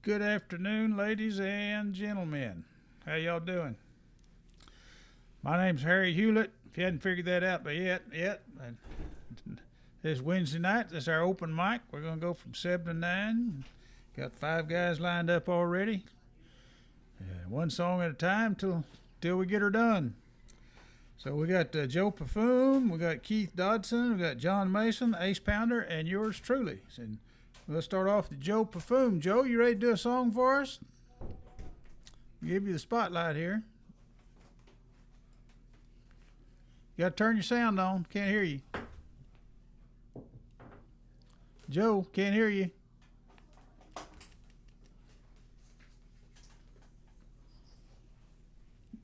Good afternoon, ladies and gentlemen. How y'all doing? My name's Harry Hewlett. If you hadn't figured that out yet. This Wednesday night, this is our open mic. We're going to go from 7 to 9. Got 5 guys lined up already. One song at a time till we get her done. So we got Joe Pafume, we got Keith Dodson, we got John Mason, Ace Pounder, and yours truly. And we'll start off with Joe Pafume. Joe, you ready to do a song for us? I'll give you the spotlight here. You got to turn your sound on. Can't hear you. Joe, can't hear you.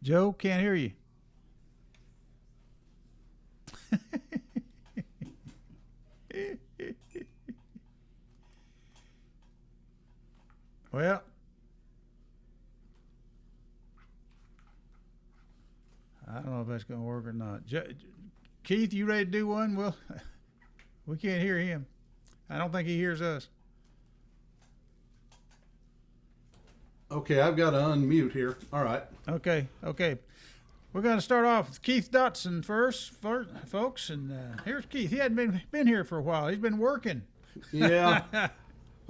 Joe, can't hear you. Well, I don't know if that's going to work or not. Keith, you ready to do one? Well, we can't hear him. I don't think he hears us. Okay, I've got to unmute here. All right. Okay. We're going to start off with Keith Dodson first, folks. And here's Keith. He hadn't been here for a while. He's been working. Yeah.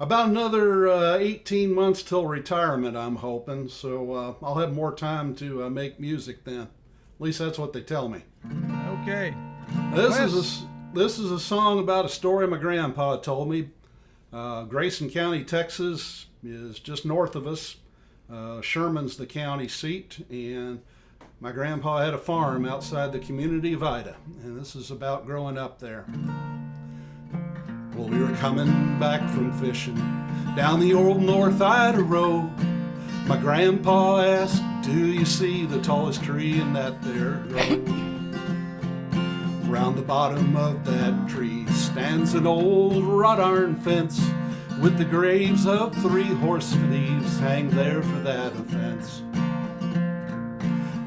About another 18 months till retirement, I'm hoping. So I'll have more time to make music then. At least that's what they tell me. Okay. This is a song about a story my grandpa told me. Grayson County, Texas is just north of us. Sherman's the county seat, and my grandpa had a farm outside the community of Ida, and this is about growing up there. Well, we were coming back from fishing down the old North Ida road. My grandpa asked, "Do you see the tallest tree in that there grove?" Round the bottom of that tree stands an old wrought iron fence, with the graves of 3 horse thieves hang there for that offense.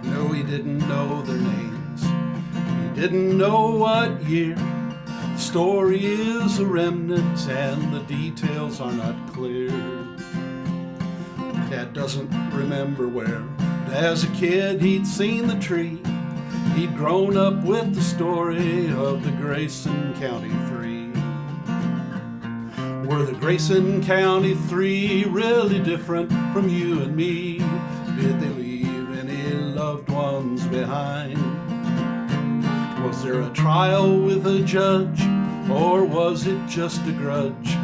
No, he didn't know their names. He didn't know what year. The story is a remnant and the details are not clear. Dad doesn't remember where, but as a kid he'd seen the tree. He'd grown up with the story of the Grayson County 3. Were the Grayson County 3 really different from you and me? Did they leave any loved ones behind? Was there a trial with a judge, or was it just a grudge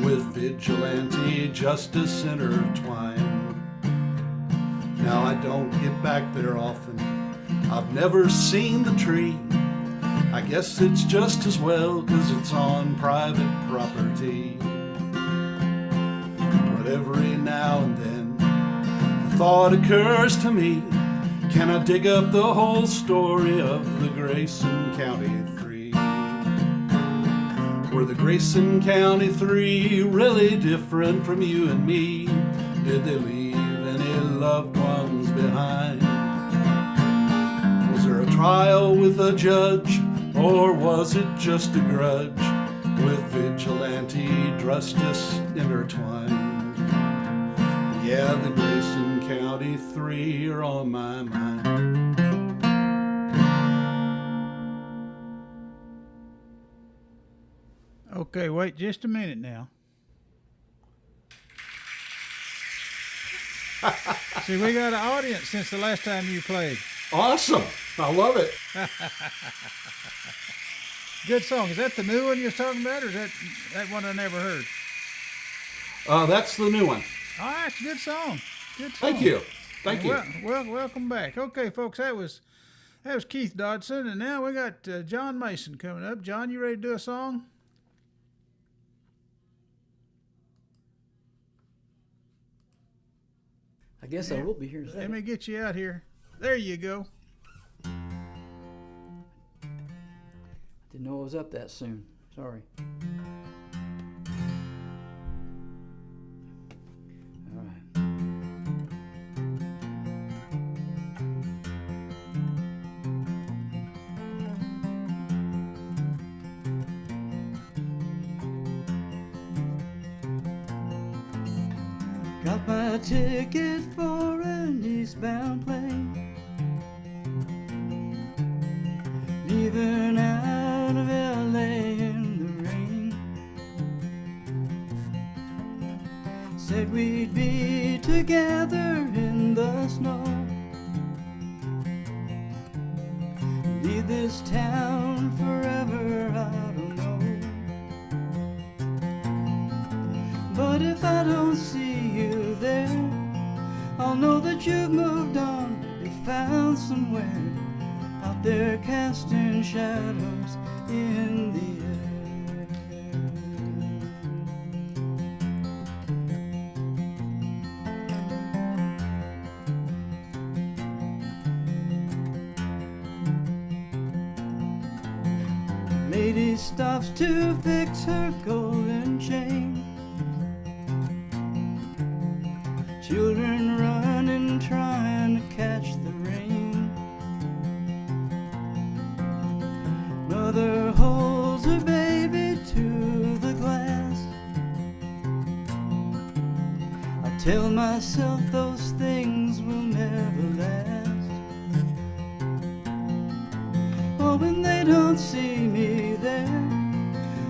with vigilante justice intertwined? Now I don't get back there often. I've never seen the tree. I guess it's just as well, 'cause it's on private property. But every now and then the thought occurs to me, can I dig up the whole story of the Grayson County 3? Were the Grayson County 3 really different from you and me? Did they leave any loved ones behind? Was there a trial with a judge, or was it just a grudge with vigilante justice intertwined? Yeah, the Grayson County 3 are on my mind. Okay, wait just a minute now. See, we got an audience since the last time you played. Awesome. I love it. Good song. Is that the new one you was talking about, or is that one I never heard? That's the new one. All right, it's a good song. Good song. Thank you. Thank you. Well, welcome back. Okay, folks, that was Keith Dodson, and now we got John Mason coming up. John, you ready to do a song? I guess I will be here in a second. Let me get you out here. There you go. Didn't know it was up that soon. Sorry. All right. Got my ticket for an eastbound plane, leaving out of LA in the rain. Said we'd be together in the snow, leave this town forever, I don't know. But if I don't see you there, I'll know that you've moved on, be found somewhere out there casting shadows in the air. Lady stops to fix her golden chain, children running, trying to catch the rain. Mother holds her baby to the glass. I tell myself those things will never last. Oh, when they don't see me there,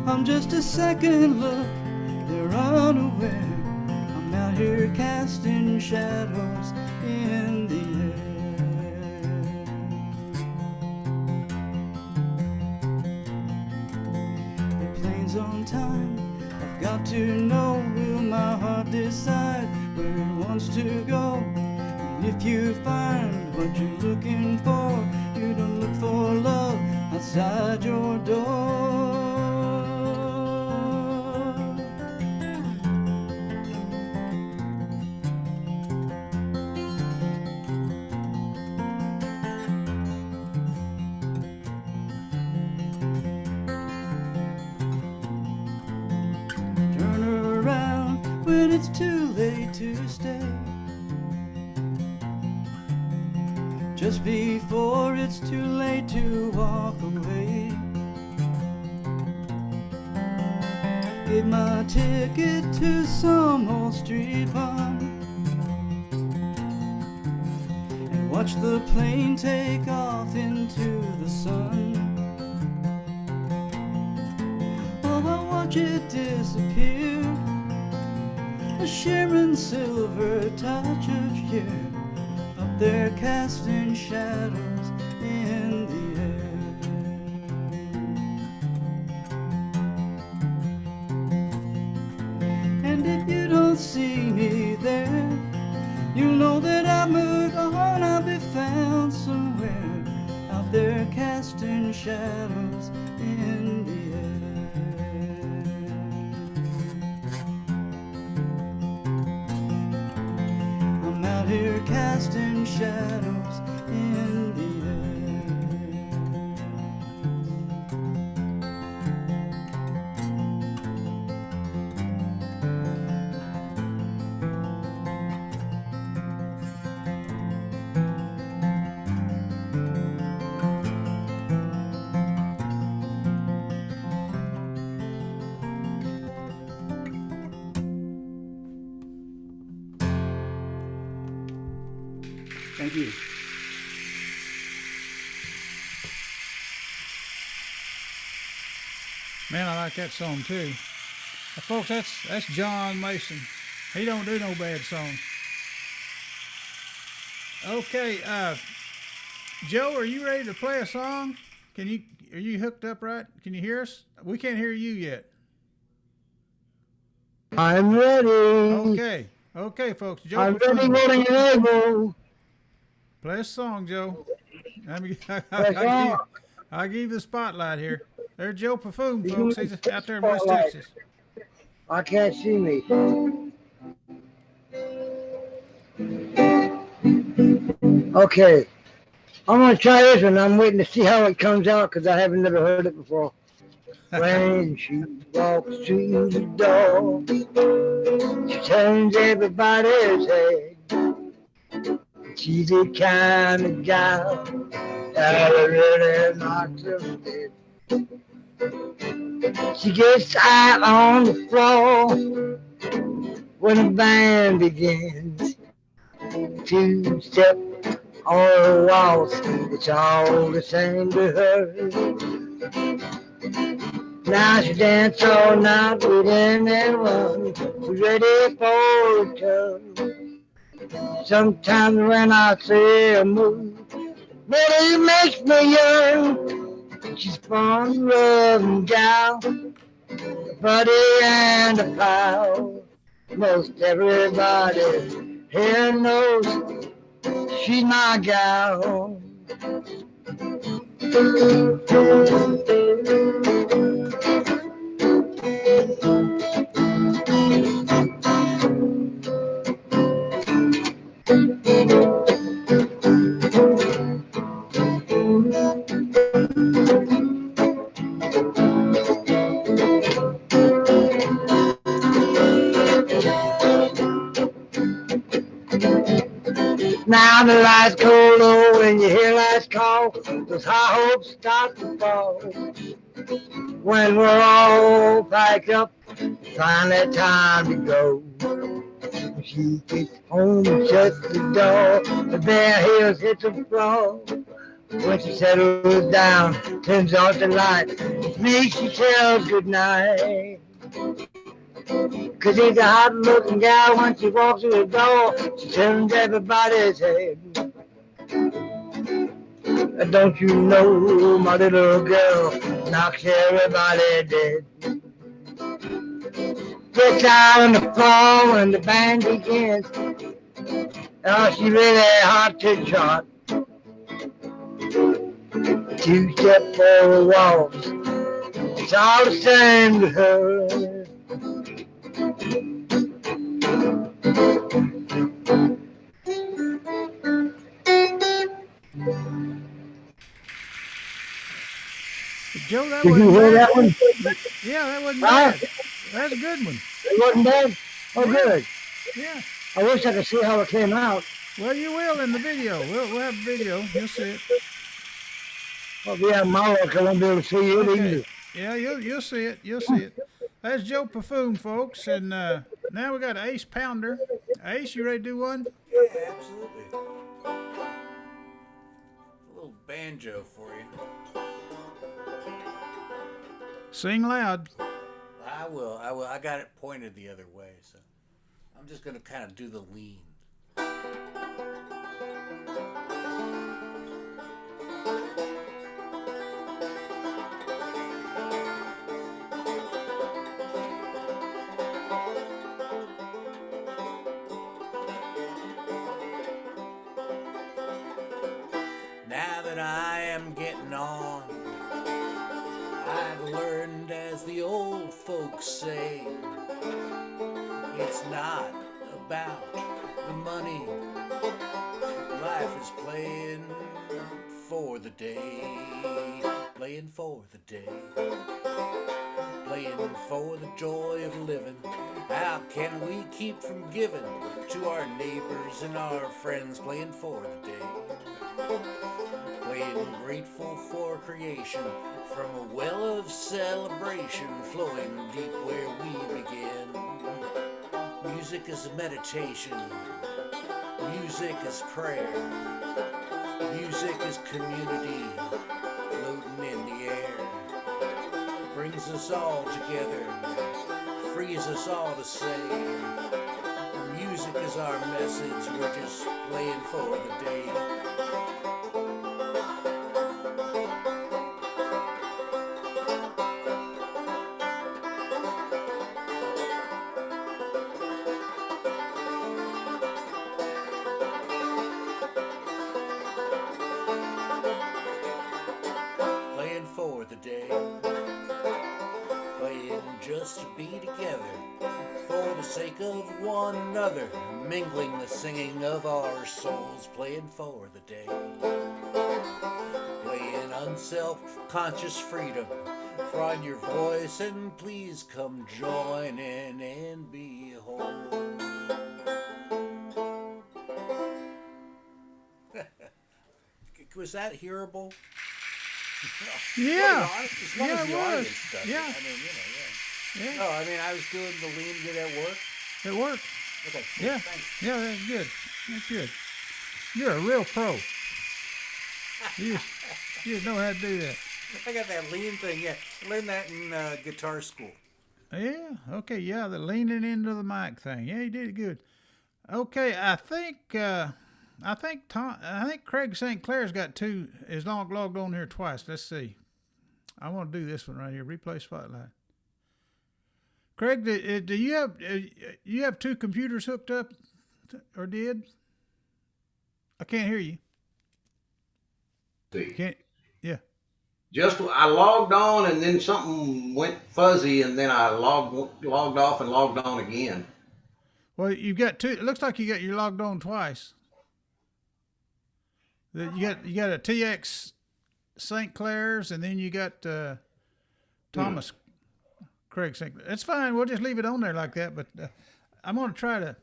I'm just a second look, they're unaware. I'm out here casting shadows in the air. The plane's on time, I've got to know, will my heart decide where it wants to go? And if you find what you're looking for, you don't look for love outside your door. When it's too late to stay, just before it's too late to walk away. Give my ticket to some old street fun and watch the plane take off into the sun. Oh, I'll watch it disappear, a shimmering silver touch of year, up there casting shadows in the air. And if you don't see me there, you'll know that I've moved on, I'll be found somewhere out there casting shadows in the air. Here casting shadows in the Thank you. Man, I like that song too. Folks, that's John Mason. He don't do no bad songs. Okay, Joe, are you ready to play a song? Are you hooked up right? Can you hear us? We can't hear you yet. I'm ready. Okay, folks. Joe, I'm ready, willing, and able. Play a song, Joe. I'll give you the spotlight here. There's Joe Pafume, folks. He's out there in West Texas. I can't see me. Okay. I'm going to try this one. I'm waiting to see how it comes out because I haven't never heard it before. When she walks through the door, she turns everybody's head. She's the kind of gal that really knocks them dead. She gets out on the floor when the band begins. Two-step or a waltz, it's all the same to her. Now she dance all night with anyone who's ready for a turn. Sometimes when I see her move, really makes me yearn. She's fun loving gal, buddy and a pal. Most everybody here knows she's my gal. Now the lights go low and you hear lights call, those high hopes start to fall. When we're all packed up, finally time to go. She gets home and shuts the door, the bare heels hit the floor. When she settles down, turns off the light, it's me she tells goodnight. Cause she's a hot looking gal when she walks through the door, she turns everybody's head. Don't you know my little girl knocks everybody dead. Gets out on the floor when the band begins. Oh, she really hot to trot. Two-step for a waltz, it's all the same to her. Joe, that Did you wasn't hear bad. that one? Yeah, that wasn't Huh? bad. That's a good one. It wasn't bad? Oh, Yeah. good. Yeah. I wish I could see how it came out. Well, you will in the video. We'll have a video. You'll see it. Well, if you have my luck, I won't be able to see it Okay. either. Yeah, you'll see it. You'll see it. That's Joe Pafume, folks, and now we got Ace Pounder. Ace, you ready to do one? Yeah, absolutely. A little banjo for you. Sing loud. I will. I got it pointed the other way, so I'm just going to kind of do the lean. Now that I am getting on, I've learned, as the old folks say, it's not about the money. Life is playing for the day, playing for the day, playing for the joy of living. How can we keep from giving to our neighbors and our friends, playing for the day? Playing grateful for creation from a well of celebration flowing deep where we begin. Music is meditation. Music is prayer. Music is community floating in the air. Brings us all together, frees us all to say. Music is our message, we're just playing for the day. Playing for the day, playing just to be together, for the sake of one another, mingling the singing of our souls, playing for the day, playing unself-conscious freedom, find your voice and please come join in and be whole. Was that hearable? Yeah. As long Yeah, as the it was. audience does it. Yeah. I mean, Yeah. No, I mean, I was doing the lean. Did that work? It worked. Okay. Yeah. Thanks. Yeah, that's good. That's good. You're a real pro. You just know how to do that. I got that lean thing. Yeah, learned that in guitar school. Yeah. Okay. Yeah, the leaning into the mic thing. Yeah, you did it good. Okay. I think Craig St. Clair's got two. Is logged on here twice. Let's see. I want to do this one right here. Replay spotlight. Craig, do you have two computers hooked up, or did? I can't hear you. See. Can't. Yeah. Just I logged on and then something went fuzzy and then I logged off and logged on again. Well, you've got two. It looks like you're logged on twice. You got a TX St. Clair's, and then you got Thomas Craig St. Clair. It's fine. We'll just leave it on there like that. But I'm gonna try to.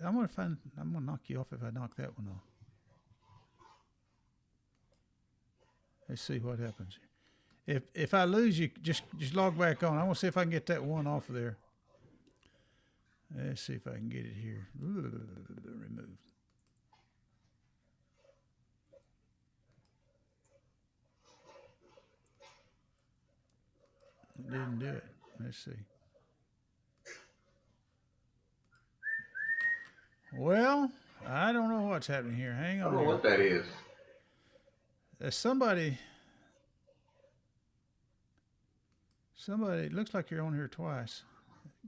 I'm gonna knock you off if I knock that one off. Let's see what happens. If I lose you, just log back on. I want to see if I can get that one off of there. Let's see if I can get it here. Remove. It didn't do it. Let's see. Well, I don't know what's happening here. Hang I on. don't know Here. what that is. Somebody, it looks like you're on here twice.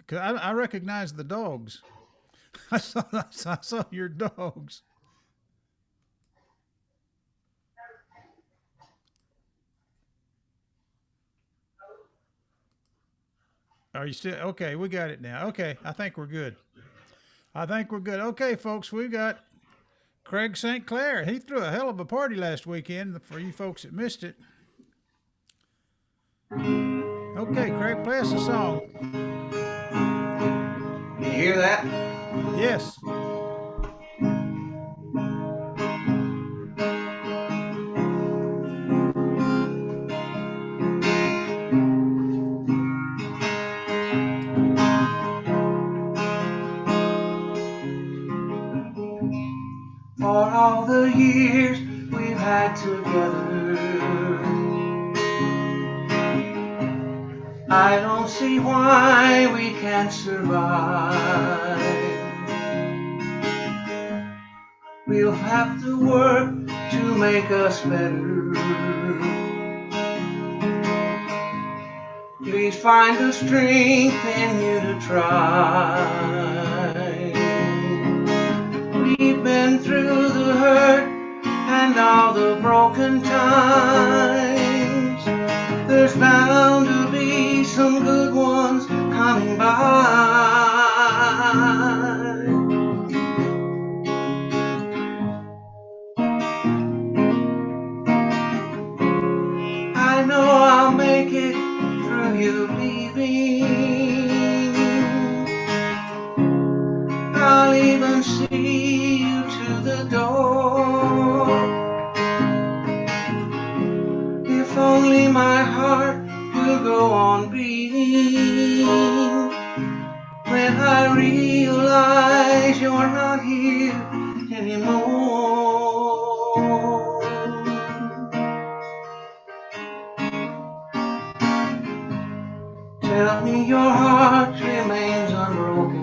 Cause I recognize the dogs. I saw your dogs. Are you still okay? We got it now. Okay, I think we're good. Okay, folks, we got Craig St. Clair. He threw a hell of a party last weekend for you folks that missed it. Okay, Craig, play us a song. Can you hear that? Yes. For all the years we've had together, I don't see why we can't survive. We'll have to work to make us better. Please find the strength in you to try. We've been through the hurt and all the broken times. There's bound to be some good ones coming by. I know I'll make it through you leaving. I'll even see you to the door. If only my heart will go on beating when I realize you're not here anymore. Tell me your heart remains unbroken.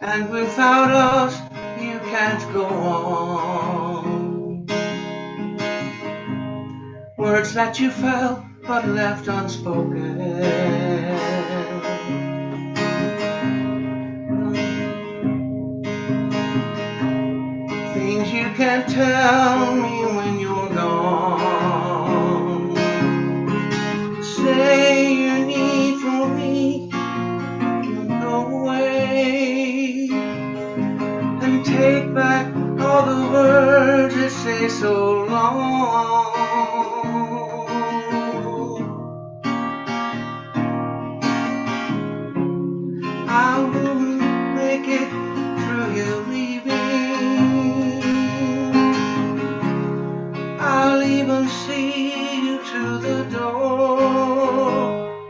And without us, you can't go on. Words that you felt but left unspoken. Things you can't tell me when you're gone. Say you need for me, go away and take back all the words that say so long. I wouldn't make it through you leaving. I'll even see you to the door.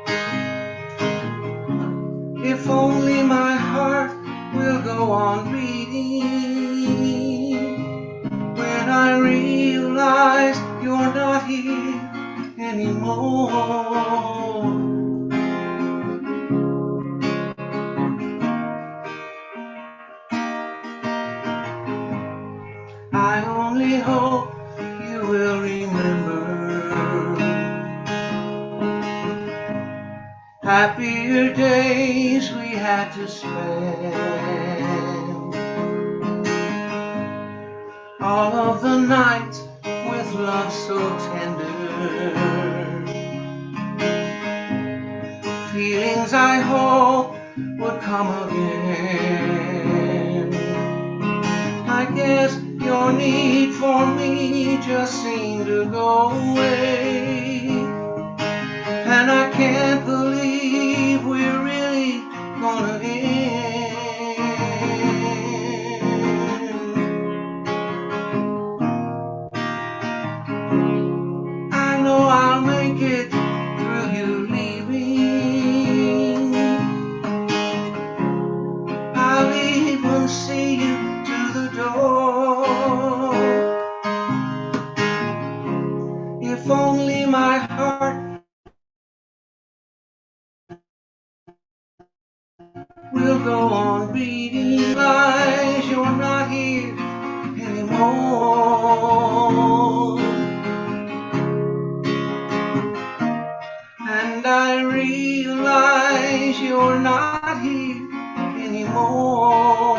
anymore. I only hope you will remember happier days we had to spend. All of the nights with love so tender. Feelings I hope would come again. I guess your need for me just seemed to go away. And I can't believe we're really gonna end. I know I'll make it through you leaving. I'll even see you to the door. If only my heart will go on beating lies. You're not here anymore. And I realize you're not here anymore.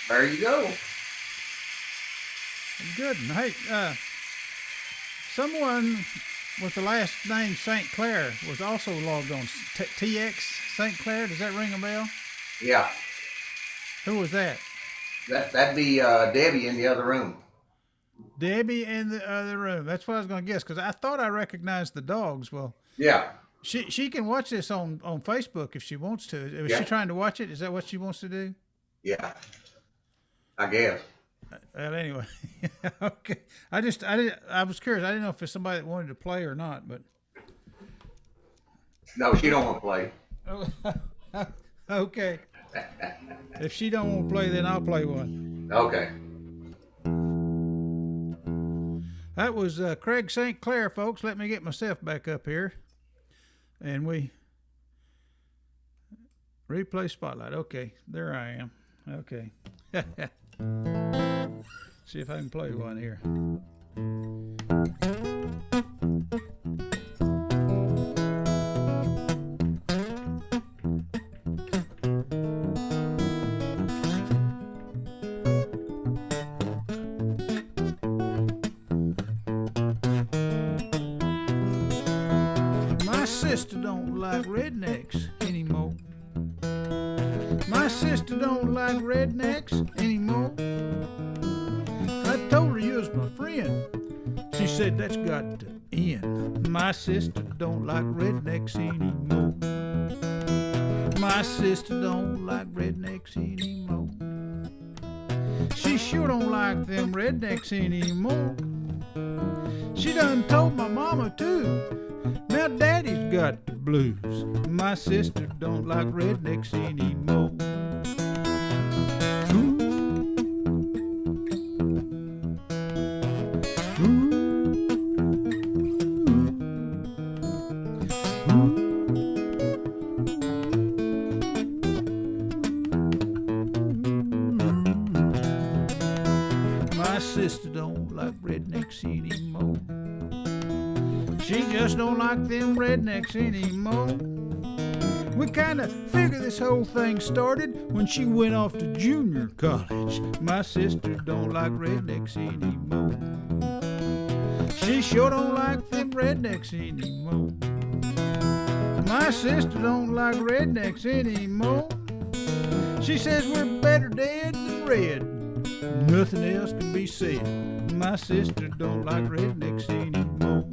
There you go. Good. And hey, someone with the last name St. Clair was also logged on. TX St. Clair. Does that ring a bell? Yeah, Who was that? that'd be Debbie in the other room. Debbie in the other room. That's what I was going to guess because I thought I recognized the dogs. Well, Yeah, she can watch this on Facebook if she wants to. Is Yeah. she trying to watch it? Is that what she wants to do? yeah. I guess. Well, anyway, okay. I was curious. I didn't know if it's somebody that wanted to play or not, but No, she don't want to play. okay. If she don't want to play, then I'll play one. Okay. That was Craig St. Clair, folks. Let me get myself back up here, and we replay spotlight. Okay, there I am. Okay. See if I can play one here. My sister don't like rednecks anymore. My sister don't like rednecks anymore. I told her you was my friend. She said that's got to end. My sister don't like rednecks anymore. My sister don't like rednecks anymore. She sure don't like them rednecks anymore. She done told my mama too. Now daddy's got the blues. My sister don't like rednecks anymore. My sister don't like rednecks anymore. She just don't like them rednecks anymore. We kinda figured this whole thing started when she went off to junior college. My sister don't like rednecks anymore. She sure don't like them rednecks anymore. My sister don't like rednecks anymore. She says we're better dead than red. Nothing else can be said. My sister don't like rednecks anymore.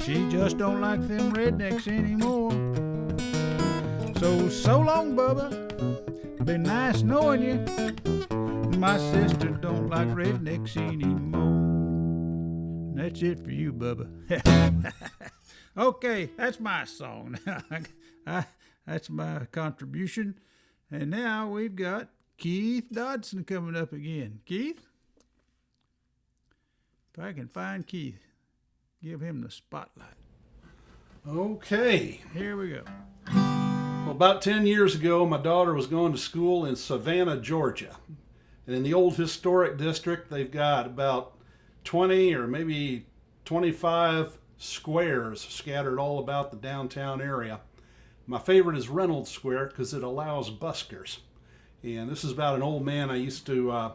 She just don't like them rednecks anymore. So long, Bubba. Been nice knowing you. My sister don't like rednecks anymore. That's it for you, Bubba. Okay, that's my song. That's my contribution. And now we've got Keith Dodson coming up again. Keith? If I can find Keith, give him the spotlight. Okay. Here we go. Well, about 10 years ago, my daughter was going to school in Savannah, Georgia. And in the old historic district, they've got about 20 or maybe 25 squares scattered all about the downtown area. My favorite is Reynolds Square because it allows buskers. And this is about an old man I used to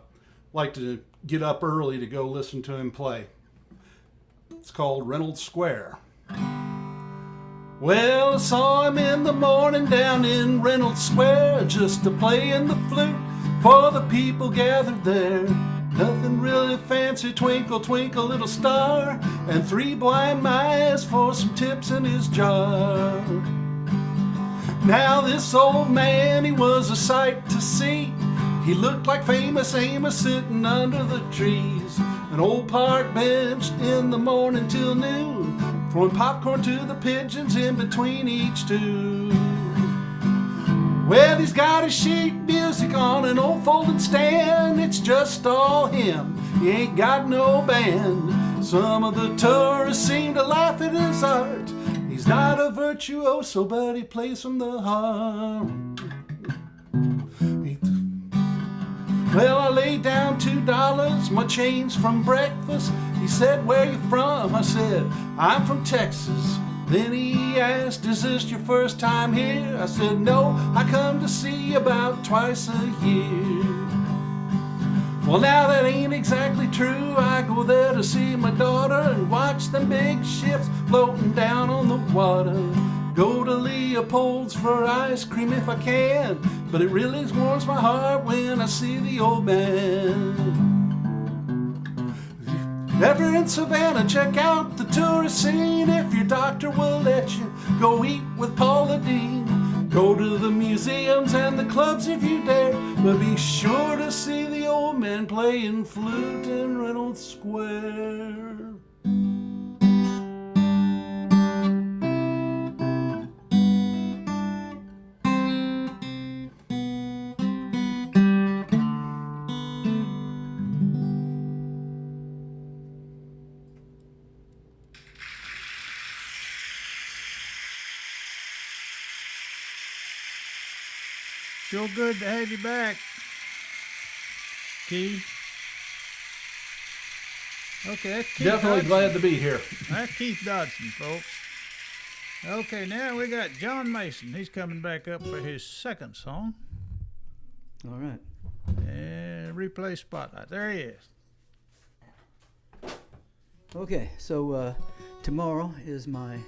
like to get up early to go listen to him play. It's called Reynolds Square. Well, I saw him in the morning down in Reynolds Square, just a playing the flute for the people gathered there. Nothing really fancy, twinkle, twinkle, little star, and 3 blind mice for some tips in his jar. Now this old man, he was a sight to see. He looked like famous Amos sitting under the trees. An old park bench in the morning till noon, throwing popcorn to the pigeons in between each tune. Well, he's got his sheet music on an old folding stand. It's just all him, he ain't got no band. Some of the tourists seem to laugh at his art. He's not a virtuoso, but he plays from the heart. Well, I laid down $2, my change from breakfast. He said, "Where you from?" I said, "I'm from Texas." Then he asked, "Is this your first time here?" I said, "No, I come to see you about twice a year." Well, now that ain't exactly true. I go there to see my daughter and watch them big ships floating down on the water. Go to Leopold's for ice cream if I can, but it really warms my heart when I see the old man. Ever in Savannah, check out the tourist scene. If your doctor will let you go eat with Paula Deen. Go to the museums and the clubs if you dare, but be sure to see the old man playing flute in Reynolds Square. Sure good to have you back, Keith. Okay, that's Keith Definitely Dodson. glad to be here. That's Keith Dodson, folks. Okay, now we got John Mason. He's coming back up for his second song. All right. And replay spotlight. There he is. Okay, so tomorrow is my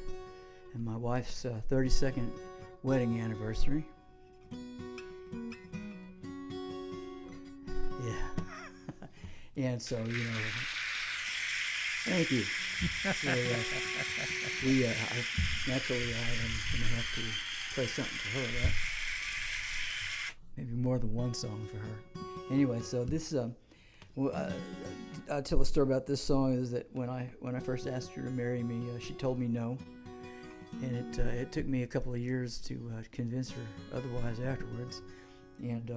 and my wife's 32nd wedding anniversary. Yeah. And so, you know, thank you. So, naturally, I am going to have to play something for her, right? Maybe more than one song for her. Anyway, so this, I'll tell a story about this song is that when I first asked her to marry me, she told me no. And it took me a couple of years to convince her otherwise afterwards. And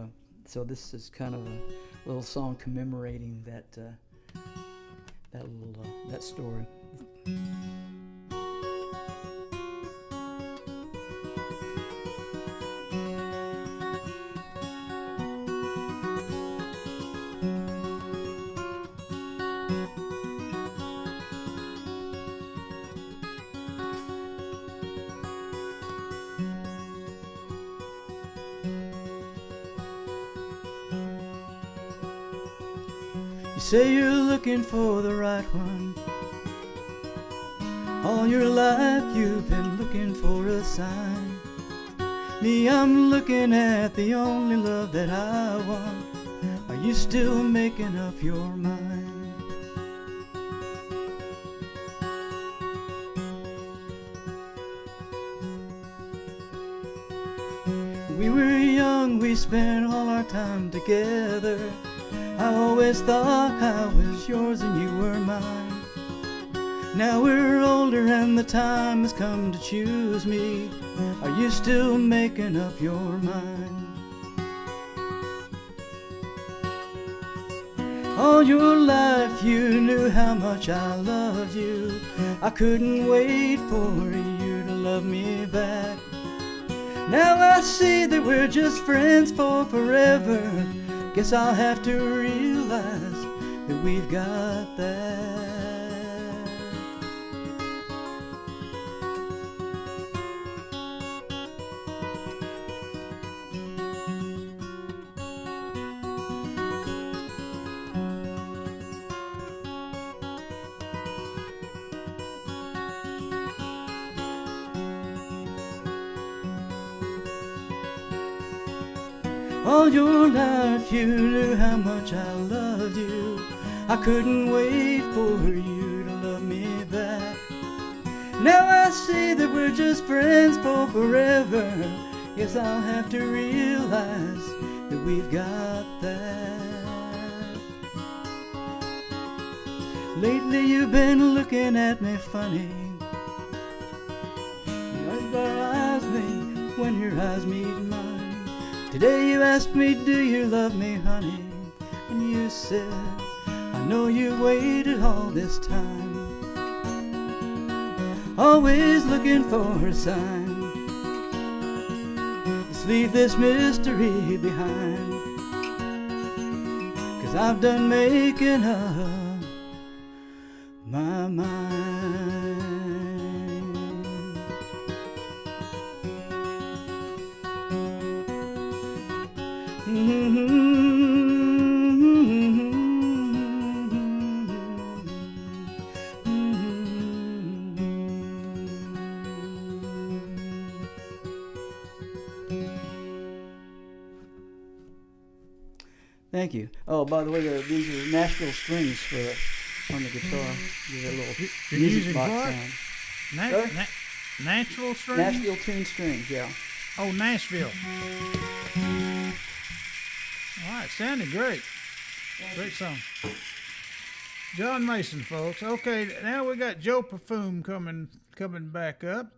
so this is kind of a little song commemorating that story. Say you're looking for the right one. All your life you've been looking for a sign. Me, I'm looking at the only love that I want. Are you still making up your mind? We were young, we spent all our time together. I always thought I was yours and you were mine. Now we're older and the time has come to choose me. Are you still making up your mind? All your life you knew how much I loved you. I couldn't wait for you to love me back. Now I see that we're just friends for forever. Guess I'll have to realize that we've got that. All your life you knew how much I loved you. I couldn't wait for you to love me back. Now I see that we're just friends for forever. Guess I'll have to realize that we've got that. Lately you've been looking at me funny. Your eyes meet when your eyes meet mine. Today you asked me, do you love me, honey? And you said, I know you waited all this time, always looking for a sign. Let's leave this mystery behind, 'cause I've done making up my mind. Thank you. Oh, by the way, these are Nashville strings on the guitar. Give it a little You're music using box what? sound. Natural strings? Nashville tune strings, yeah. Oh, Nashville. All right, sounded great. Great song. John Mason, folks. Okay, now we got Joe Pafume coming back up.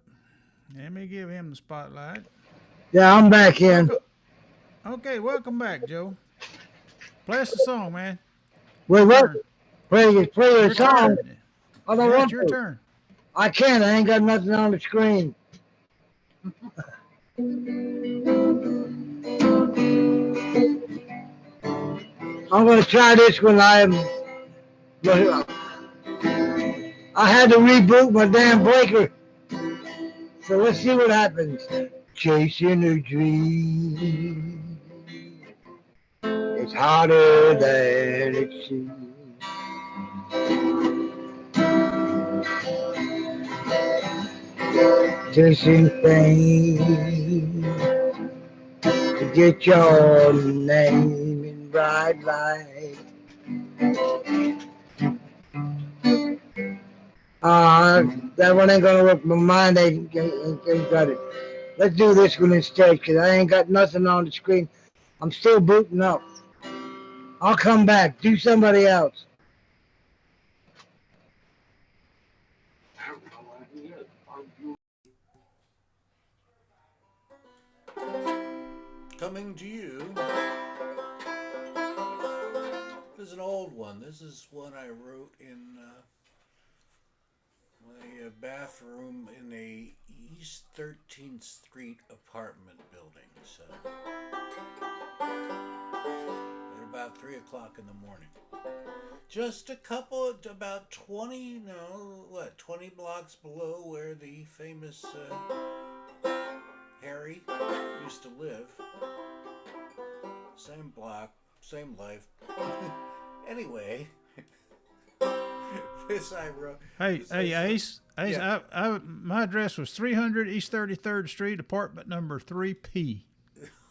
Let me give him the spotlight. Yeah, I'm back in. Okay, welcome back, Joe. Play us a song, man. Wait, what? Turn. Play Your your song. turn. I don't Yeah, want it's your to. turn. I can't. I ain't got nothing on the screen. I'm gonna try this one. I had to reboot my damn breaker. So let's see what happens. Chasing a dream. It's harder than it seems. Chasing fame to get your name in bright light. That one ain't gonna work. My mind ain't got it. Let's do this one instead, because I ain't got nothing on the screen. I'm still booting up. I'll come back. Do somebody else. Coming to you. This is an old one. This is one I wrote in a bathroom in a East 13th Street apartment building. So at about 3 o'clock in the morning. Just about 20 blocks below where the famous Harry used to live. Same block, same life. Anyway, this I wrote. Hey, Ace. Yeah. My address was 300 East 33rd Street, apartment number 3P.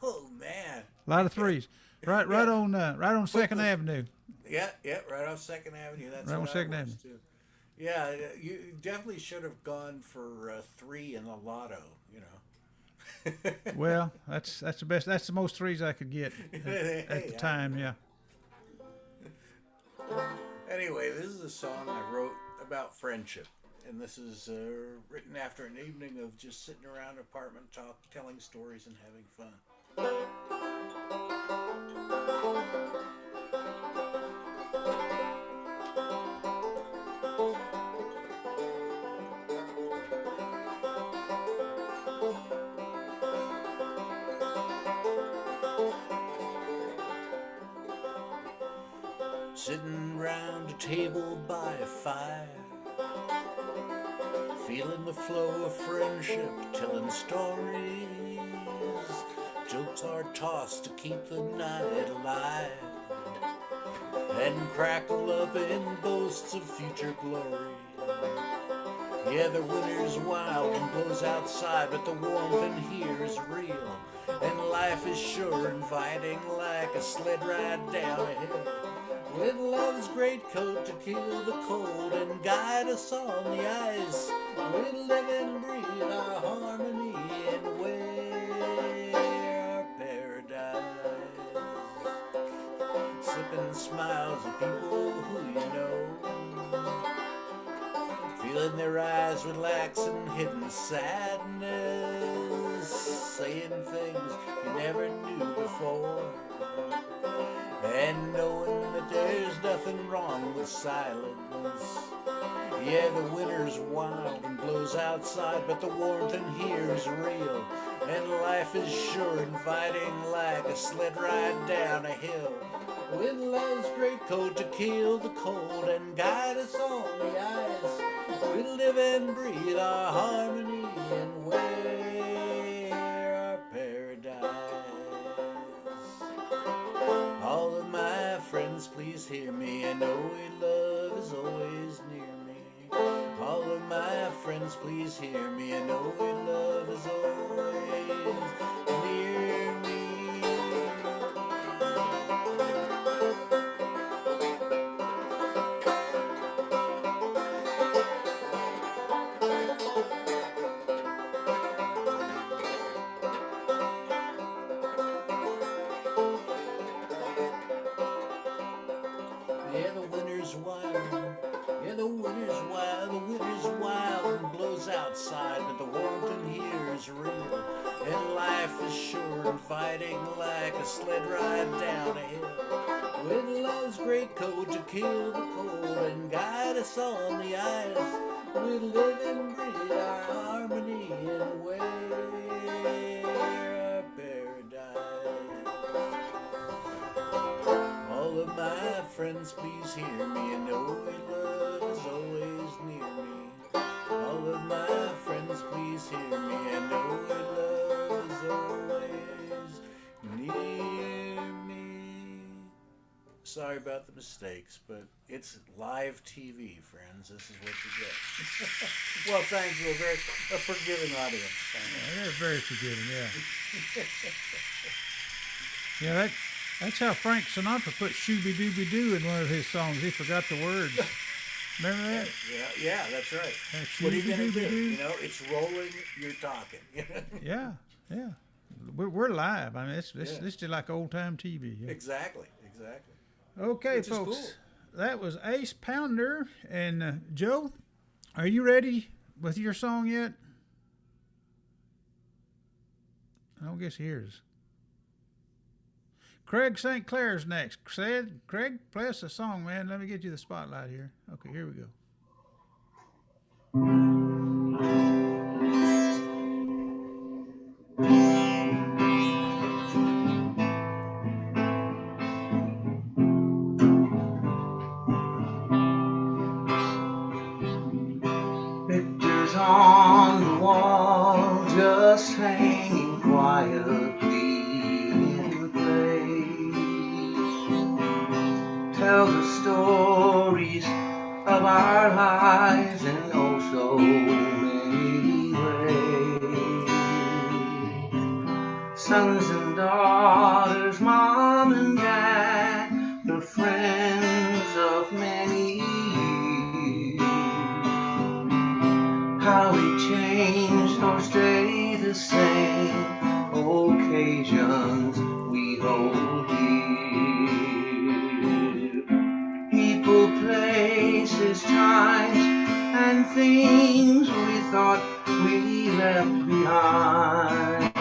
Oh man, A lot of threes. Right on Second Avenue. Yeah, right off Second Avenue. That's Right on what I Second was, Avenue. too. Yeah, you definitely should have gone for 3 in the lotto. You know. Well, that's the best. That's the most threes I could get at the time. Yeah. Anyway, this is a song I wrote about friendship, and this is written after an evening of just sitting around an apartment, telling stories, and having fun. Sitting round a table by a fire, feeling the flow of friendship, telling stories. Jokes are tossed to keep the night alive, and crackle up in boasts of future glory. Yeah, the winter's wild and blows outside, but the warmth in here is real, and life is sure inviting like a sled ride down a hill. With love's great coat to kill the cold and guide us on the ice, we live and breathe our harmony and wear our paradise. Sipping smiles of people who you know, feeling their eyes relax and hidden sadness, saying things you never knew before, and knowing that there's nothing wrong with silence. Yeah, the winter's wild and blows outside, but the warmth in here is real, and life is sure inviting like a sled ride down a hill. With love's great coat to kill the cold and guide us on the ice, we live and breathe our harmony and wear our paradise. All of my friends, please hear me. I know your love is always near me. All of my friends, please hear me. I know your love is always near me. Yeah, the winter's wild. Yeah, the winter's wild. The winter's wild and blows outside, but the warmth in here is real, and life is sure inviting like a sled ride down a hill. With love's great coat to kill the cold and guide us on the ice, we live and breathe our harmony and wear our paradise. All of my friends, please hear me. I know your love is always near me. All of my friends, please hear me. I know your love is always near me. Sorry about the mistakes, but it's live TV, friends. This is what you get. Well, thank you. A forgiving audience. Thank you. Yeah, they're very forgiving. Yeah. Yeah, that's how Frank Sinatra put "Shooby Dooby Doo" in one of his songs. He forgot the words. Remember that? Yeah, that's right. What are you gonna do? You know, it's rolling. You're talking. Yeah. We're live. I mean, it's just like old time TV. Yeah. Exactly. Okay, Which is folks. cool. That was Ace Pounder. And Joe, are you ready with your song yet? I don't guess he hears. Craig St. Clair's next. Craig, play us a song, man. Let me get you the spotlight here. Okay, here we go. Pictures on the wall, just hanging quietly in place, tell the stories of our lives in oh so many ways. Sons and daughters, mom and dad, the friends of many years. How we changed or stayed the the same occasions we hold dear. People, places, times, and things we thought we left behind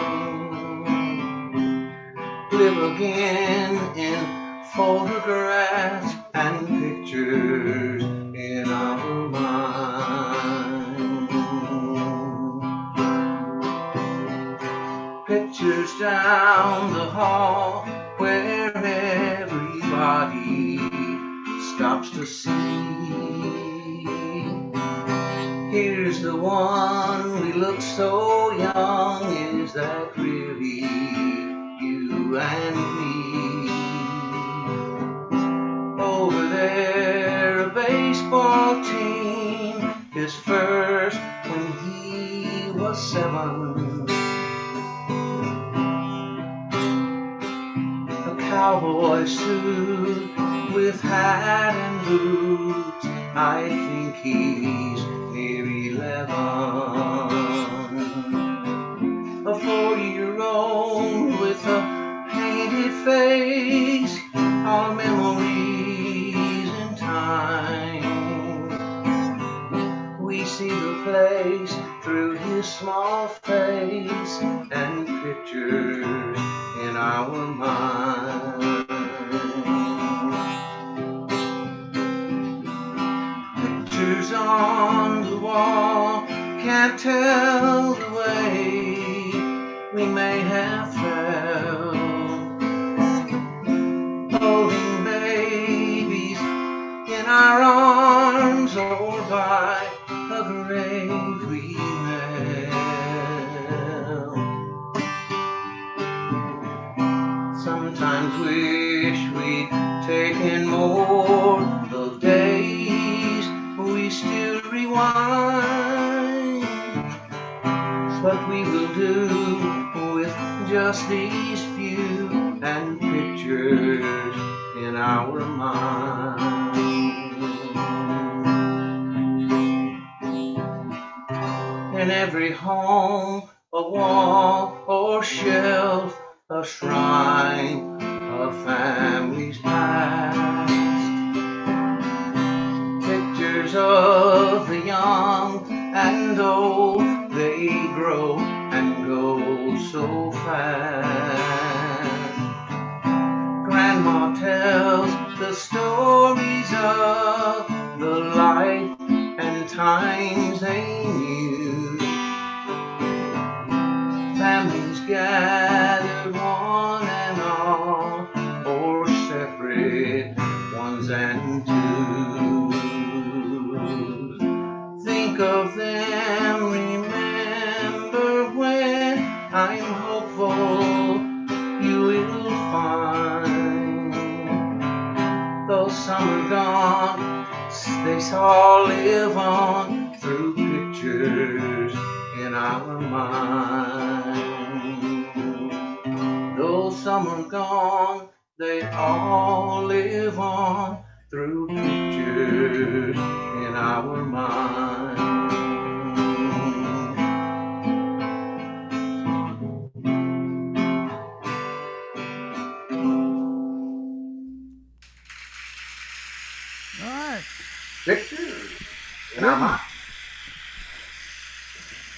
live again in photographs and pictures in our mind. Pictures down the hall where everybody stops to see. Here's the one, we look so young, is that really you and me? Over there, a baseball team, his first when he was 7. A cowboy suit with hat and boots, I think he's near 11. A 4-year-old with a painted face, our memories in time. We see the place through his small face and pictures in our mind. Pictures on the wall can't tell the way we may have felt, holding babies in our arms or by a grave we knelt. Sometimes wish we'd taken more of days we still rewind. What we will do with just these few and pictures in our mind. In every home, a wall or shelf, a shrine, a family's past. Pictures of the young and old, they grow and go so fast. Grandma tells the stories of the life and times they knew. Families gathered one and all, or separate ones and twos. Think of them, remember when I'm hopeful you will find. Though some are gone, they all live on through pictures in our mind. Though some are gone, they all live on through pictures in our mind. All right. Pictures in our mind.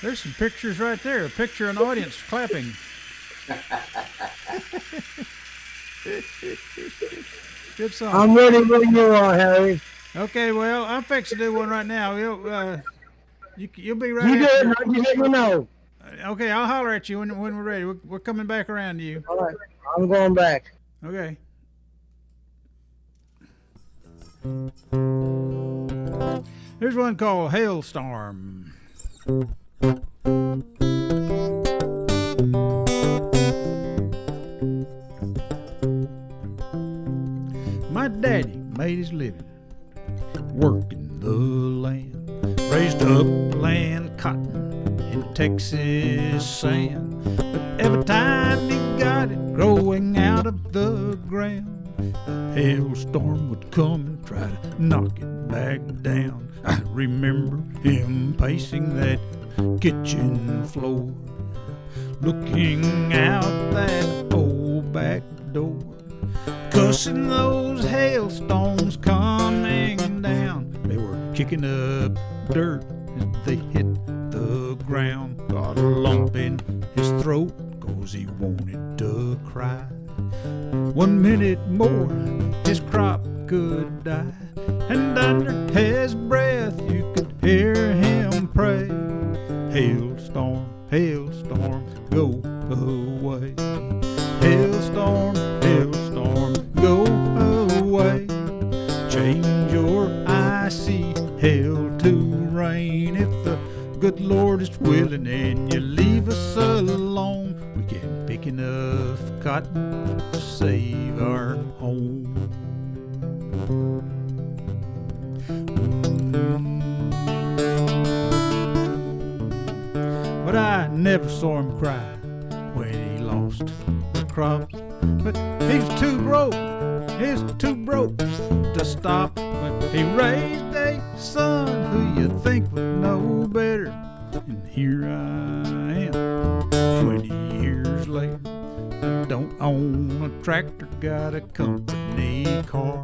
There's some pictures right there. A picture of an audience clapping. Good song. I'm ready when you are, Harry. Okay, well, I'm fixing to do one right now. You'll be right You do it, after. and just let me know. Okay, I'll holler at you when we're ready. We're coming back around to you. All right, I'm going back. Okay. Here's one called Hailstorm. My daddy made his living working the land, raised up land cotton in Texas sand. But every time he got it growing out of the ground, a hailstorm would come and try to knock it back down. I remember him pacing that kitchen floor, looking out that old back door, cussing those hailstones coming down. They were kicking up dirt as they hit the ground. Got a lump in his throat 'cause he wanted to cry. 1 minute more his crop could die, and under his breath you could hear him pray, hailstorm, hailstorm, go away. Hailstorm, hailstorm, go away. Change your icy hail to rain. If the good Lord is willing and you leave us alone, we can pick enough cotton to save our home. But I never saw him cry when he lost the crop. But he's too broke to stop. But he raised a son who you'd think would know better. And here I am, 20 years later. I don't own a tractor, got a company car,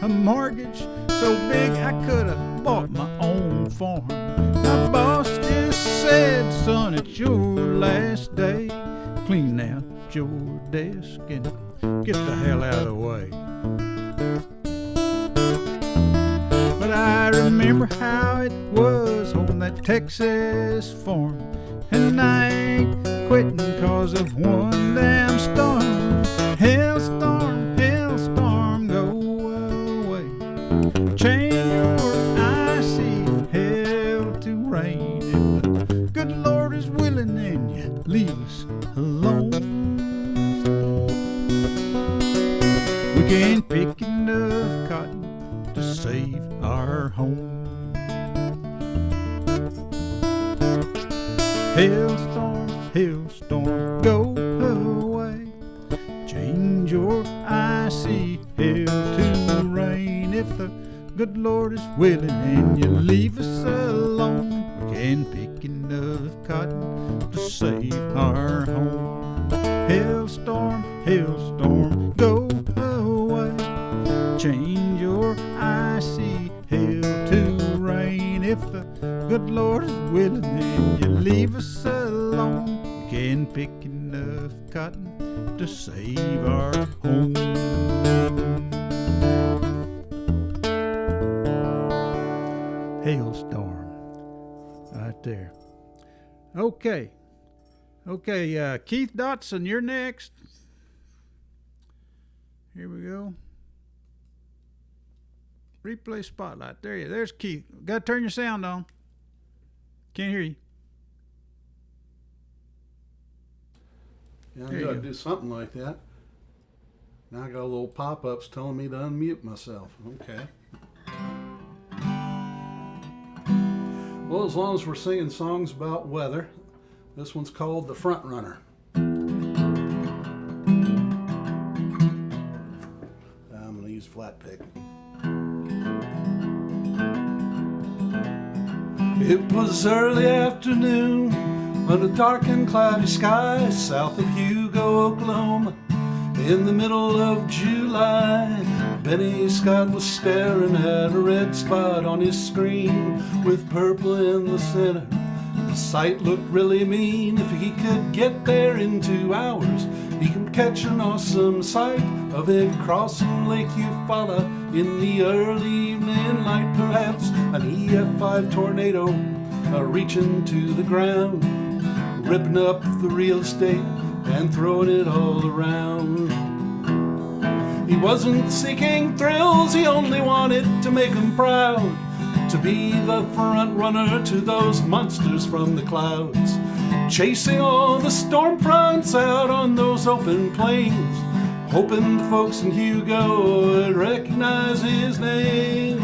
a mortgage so big I could have bought my own farm. My boss just said, son, it's your last day. Clean out your desk and get the hell out of the way. But I remember how it was on that Texas farm, and I ain't quitting 'cause of one damn storm. Hailstorm, hailstorm, go away. Change your icy hail to rain. If the good Lord is willing and you leave us alone, we can pick enough cotton to save our home. Hailstorm, hailstorm, go away. Change your icy hail to rain. If the good Lord is willing and you leave us alone, we can pick enough cotton to save our home. Hailstorm, hailstorm, go away. Change your icy hail to rain. If the good Lord is willing and you leave us alone, we can pick enough cotton to save our home. Hailstorm, right there. Okay, Keith Dodson, you're next. Here we go. Replay spotlight. There's Keith. Got to turn your sound on. Can't hear you. Yeah, I gotta do something like that. Now I got little pop-ups telling me to unmute myself. Okay. Well, as long as we're singing songs about weather, this one's called The Front Runner. I'm gonna use flat pick. It was early afternoon under dark and cloudy skies south of Hugo, Oklahoma, in the middle of July. Benny Scott was staring at a red spot on his screen with purple in the center. The sight looked really mean. If he could get there in 2 hours, he could catch an awesome sight of it crossing Lake Eufaula in the early evening light. Perhaps an EF5 tornado reaching to the ground, ripping up the real estate and throwing it all around. He wasn't seeking thrills, he only wanted to make them proud, to be the front runner to those monsters from the clouds, chasing all the storm fronts out on those open plains, hoping the folks in Hugo would recognize his name.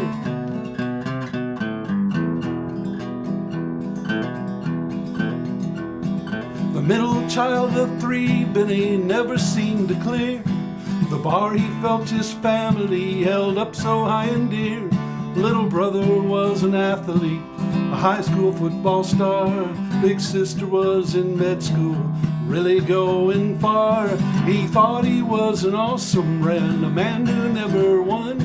The middle child of 3, Benny never seemed to clear the bar he felt his family held up so high and dear. Little brother was an athlete, a high school football star. Big sister was in med school, really going far. He thought he was an awesome friend, a man who never won,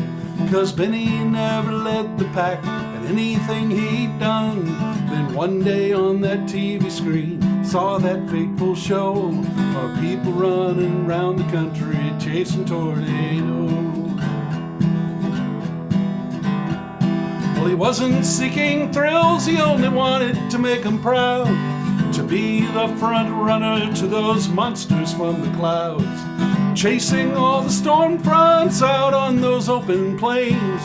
'cause Benny never led the pack at anything he'd done. Then one day on that TV screen, saw that fateful show of people running around the country chasing tornadoes. Well, he wasn't seeking thrills, he only wanted to make them proud, to be the front runner to those monsters from the clouds, chasing all the storm fronts out on those open plains,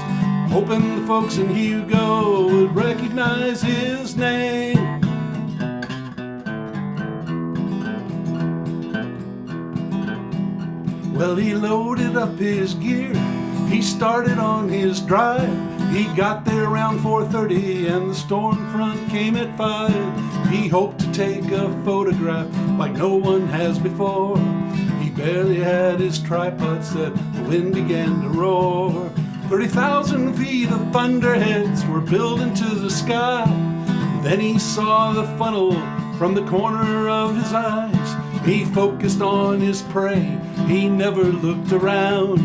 hoping the folks in Hugo would recognize his name. Well, he loaded up his gear, he started on his drive. He got there around 4:30 and the storm front came at 5. He hoped to take a photograph like no one has before. He barely had his tripod set, the wind began to roar. 30,000 feet of thunderheads were building to the sky. Then he saw the funnel from the corner of his eyes. He focused on his prey, he never looked around.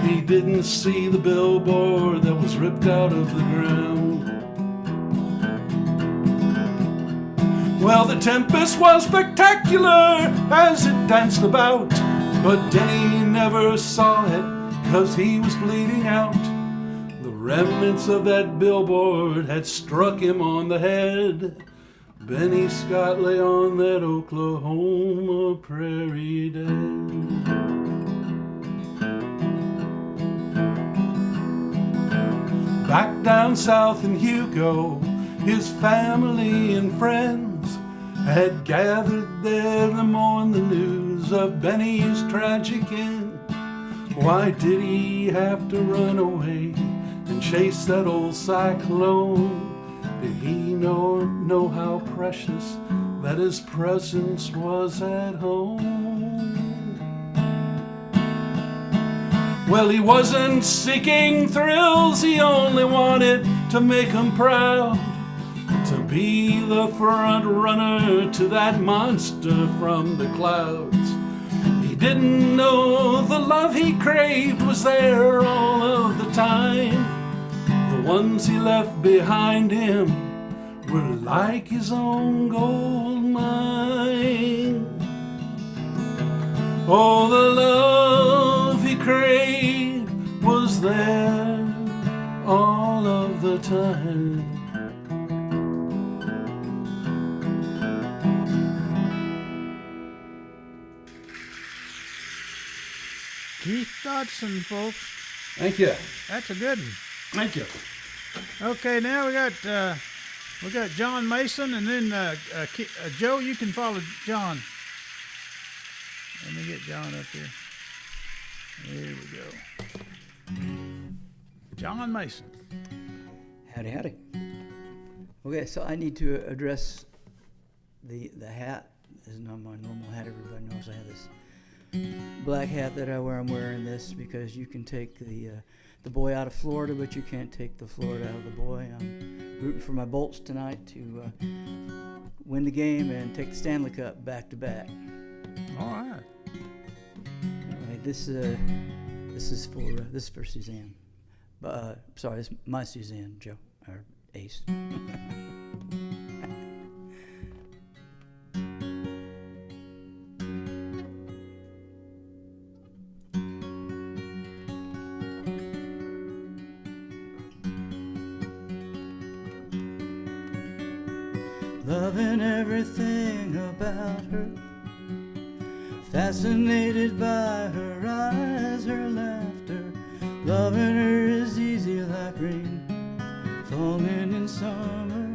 He didn't see the billboard that was ripped out of the ground. Well, the tempest was spectacular as it danced about, but Denny never saw it 'cause he was bleeding out. The remnants of that billboard had struck him on the head. Benny Scott lay on that Oklahoma prairie dead. Back down south in Hugo, his family and friends had gathered there to mourn the news of Benny's tragic end. Why did he have to run away and chase that old cyclone? Did he know how precious that his presence was at home? Well, he wasn't seeking thrills, he only wanted to make them proud, to be the front runner to that monster from the clouds. He didn't know the love he craved was there all of the time. The ones he left behind him were like his own gold mine. Oh, the love he craved was there all of the time. Keith Dodson, folks. Thank you. That's a good one. Thank you. Okay, now we got John Mason, and then Joe. You can follow John. Let me get John up here. There we go. John Mason. Howdy, howdy. Okay, so I need to address the hat. This is not my normal hat. Everybody knows I have this black hat that I wear. I'm wearing this because you can take the boy out of Florida, but you can't take the Florida out of the boy. I'm rooting for my Bolts tonight to win the game and take the Stanley Cup back to back. All right. Anyway, this is for Suzanne. Sorry, this is my Suzanne, Joe, or Ace. Loving everything about her, fascinated by her eyes, her laughter. Loving her is easy like rain falling in summer.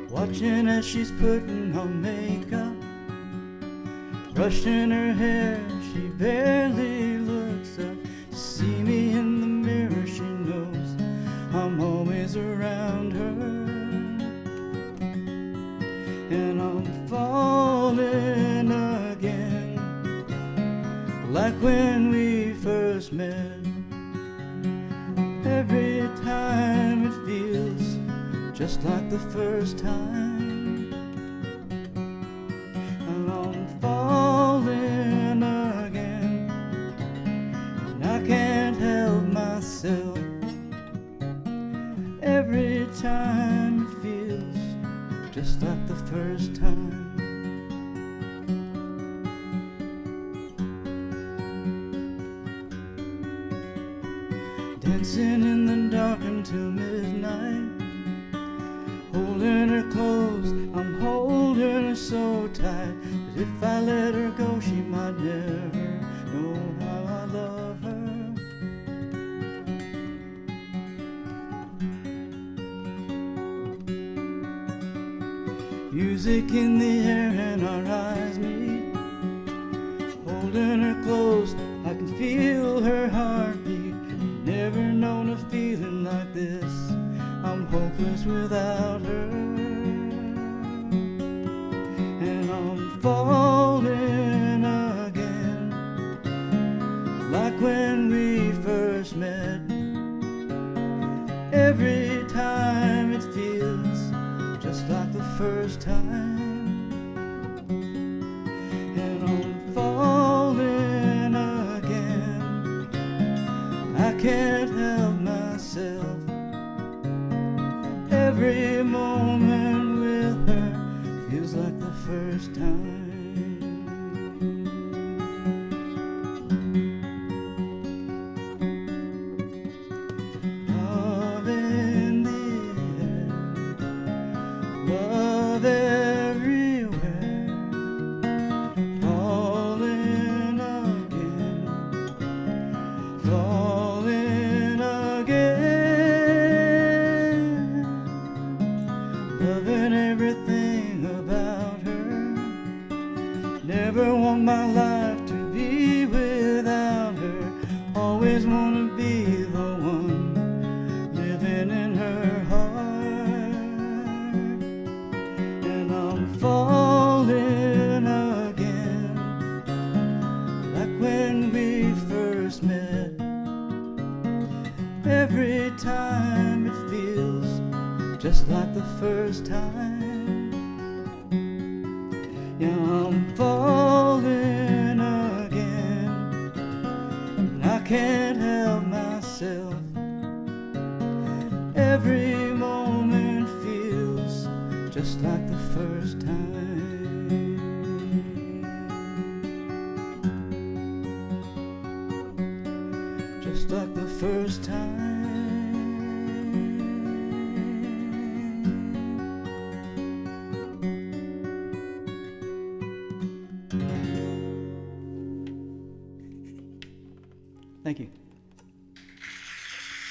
Watching as she's putting on makeup, brushing her hair, she barely looks up. See me in the mirror, she knows I'm always around her. And I'm falling again, like when we first met. Every time just like the first time. I'm falling again, and I can't help myself. Every time it feels just like the first time. Dancing in the dark until midnight, holding her close, I'm holding her so tight that if I let her go, she might never know how I love her. Music in the air and our eyes meet, holding her close, I can feel her heartbeat. Never known a feeling like this, I'm hopeless without her. And I'm falling again, like when we first met. Every time it feels just like the first time. And I'm falling again, I can't help myself. Every moment with her feels like the first time. Love in the air, love everywhere, falling again, falling again, loving everything about her. Never want my life to be without her. Always want to be the one living in her heart. And I'm falling again, like when we first met. Every time it feels just like the first time. Yeah, I'm falling again, and I can't help myself. Every moment feels just like the first time. Just like the first time. Thank you.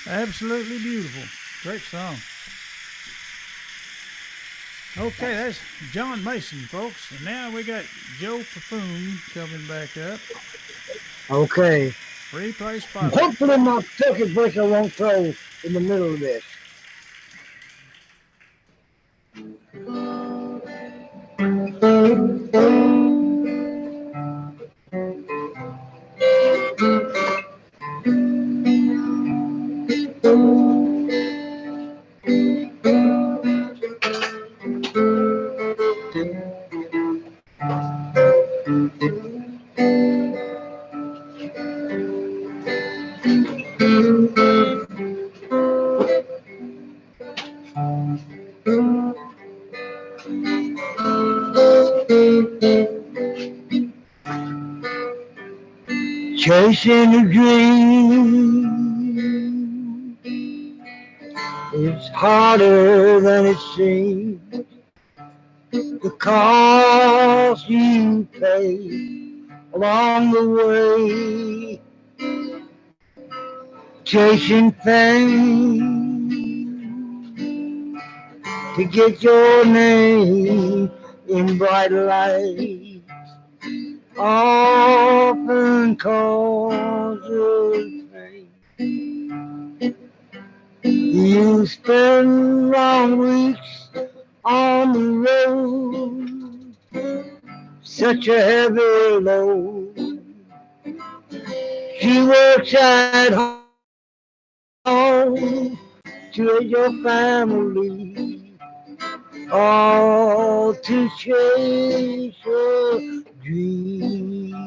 Absolutely beautiful. Great song. Okay, that's John Mason, folks. And now we got Joe Pafume coming back up. Okay. Replay spot. Hopefully my circuit breaker won't throw in the middle of this. Chasing a dream is harder than it seems. The cost you pay along the way, chasing fame to get your name in bright light, often causes pain. You spend long weeks on the road, such a heavy load. She works at home to raise your family. all to chase a dream.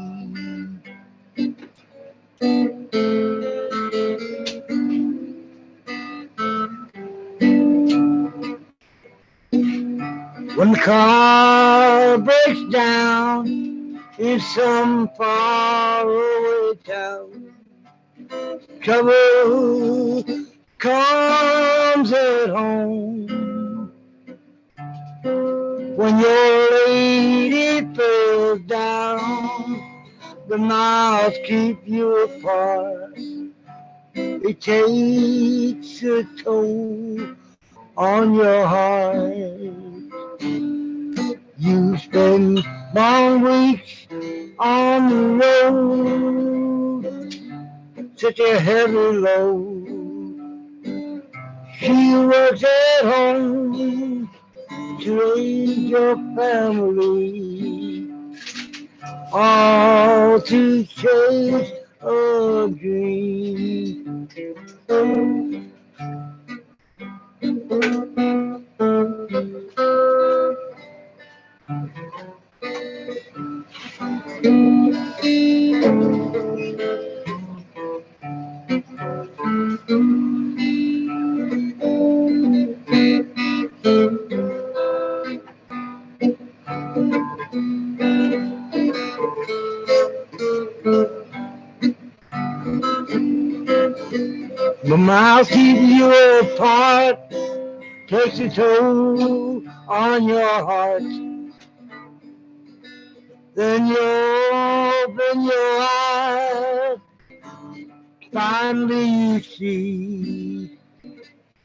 When the car breaks down in some faraway town, trouble comes at home. When your lady falls down, the miles keep you apart. It takes a toll on your heart. You spend long weeks on the road, such a heavy load. She works at home to raise your family, all to chase a dream. The miles keep you apart, takes a toll on your heart. Then you open your eyes, finally you see,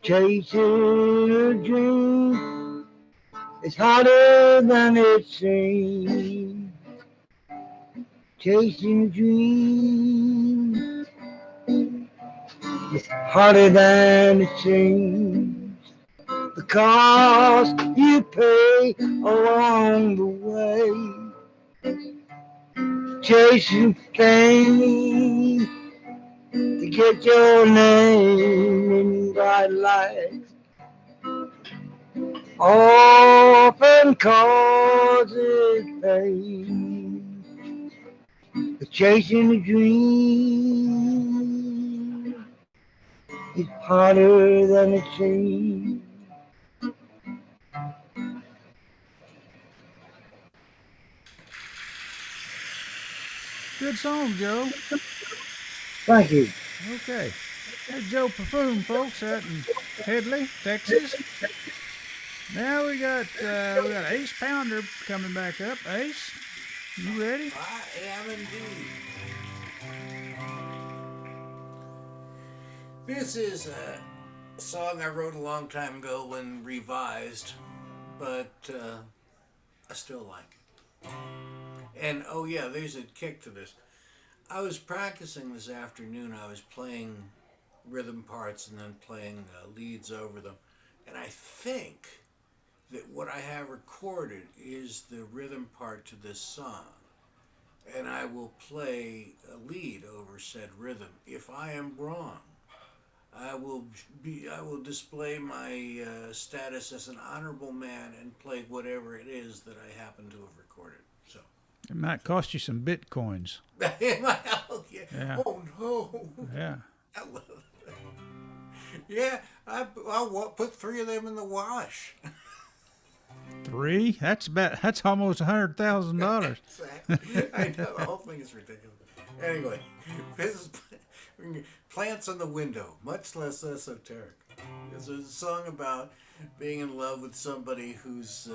chasing a dream is harder than it seems. Chasing a dream is harder than it seems. The cost you pay along the way, chasing fame to get your name in bright lights, often causes pain. But chasing a dream is harder than it seems. Good song, Joe. Thank you. Okay. That's Joe Pafume, folks, out in Headley, Texas. Now we got Ace Pounder coming back up. Ace, you ready? I am indeed. This is a song I wrote a long time ago when revised, but I still like it. And oh yeah, there's a kick to this. I was practicing this afternoon. I was playing rhythm parts and then playing leads over them. And I think that what I have recorded is the rhythm part to this song. And I will play a lead over said rhythm. If I am wrong, I will display my status as an honorable man and play whatever it is that I happen to have recorded. So It might cost you some bitcoins. Yeah. Oh no! Yeah. I love that. Yeah, I'll put 3 of them in the wash. 3? That's almost $100,000. Exactly. I know the whole thing is ridiculous. Anyway, this is plants on the window, much less esoteric. It's a song about being in love with somebody who's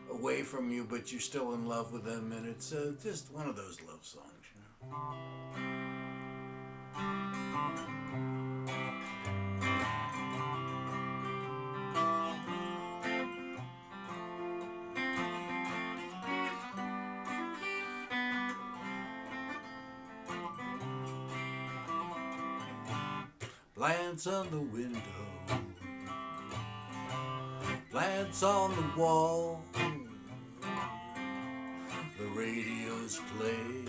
away from you, but you're still in love with them, and it's just one of those love songs, you know. Plants on the window, plants on the wall, the radio's playing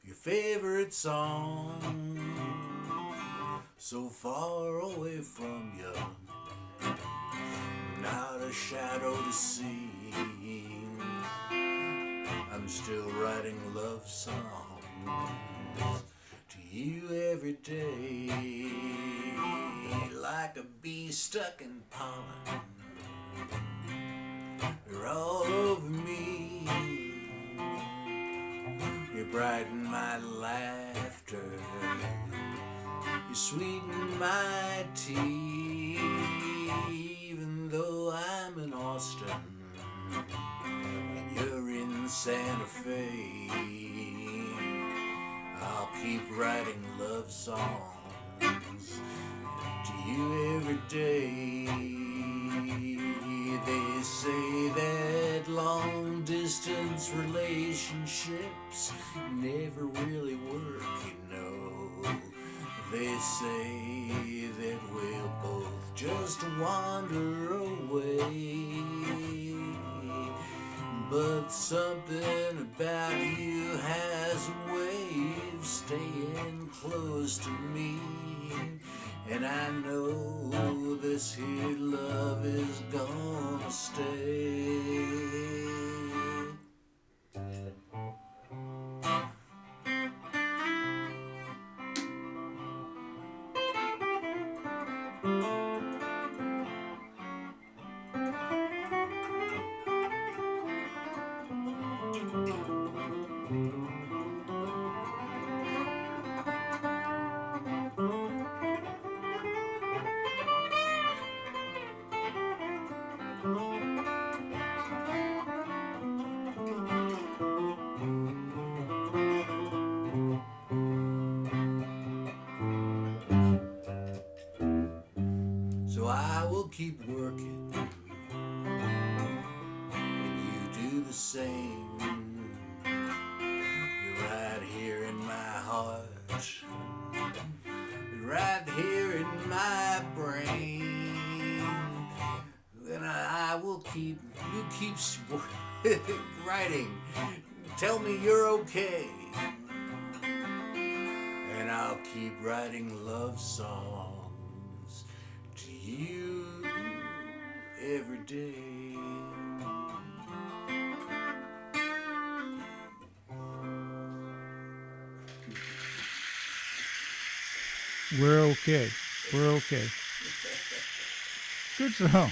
your favorite song, so far away from you. not a shadow to see. I'm still writing love songs to you every day, like a bee stuck in pollen. You're all over me. You brighten my laughter. You sweeten my tea. Even though I'm in Austin and you're in Santa Fe, I'll keep writing love songs to you every day. They say that long distance relationships never really work, you know. They say that we'll both just wander away. But something about you has a way of staying close to me. And I know this here love is gonna stay. So I will keep working, and you do the same. You're right here in my heart, right here in my brain. And I will keep, you keep writing. Tell me you're okay. And I'll keep writing love songs to you every day. We're okay. We're okay. Good song.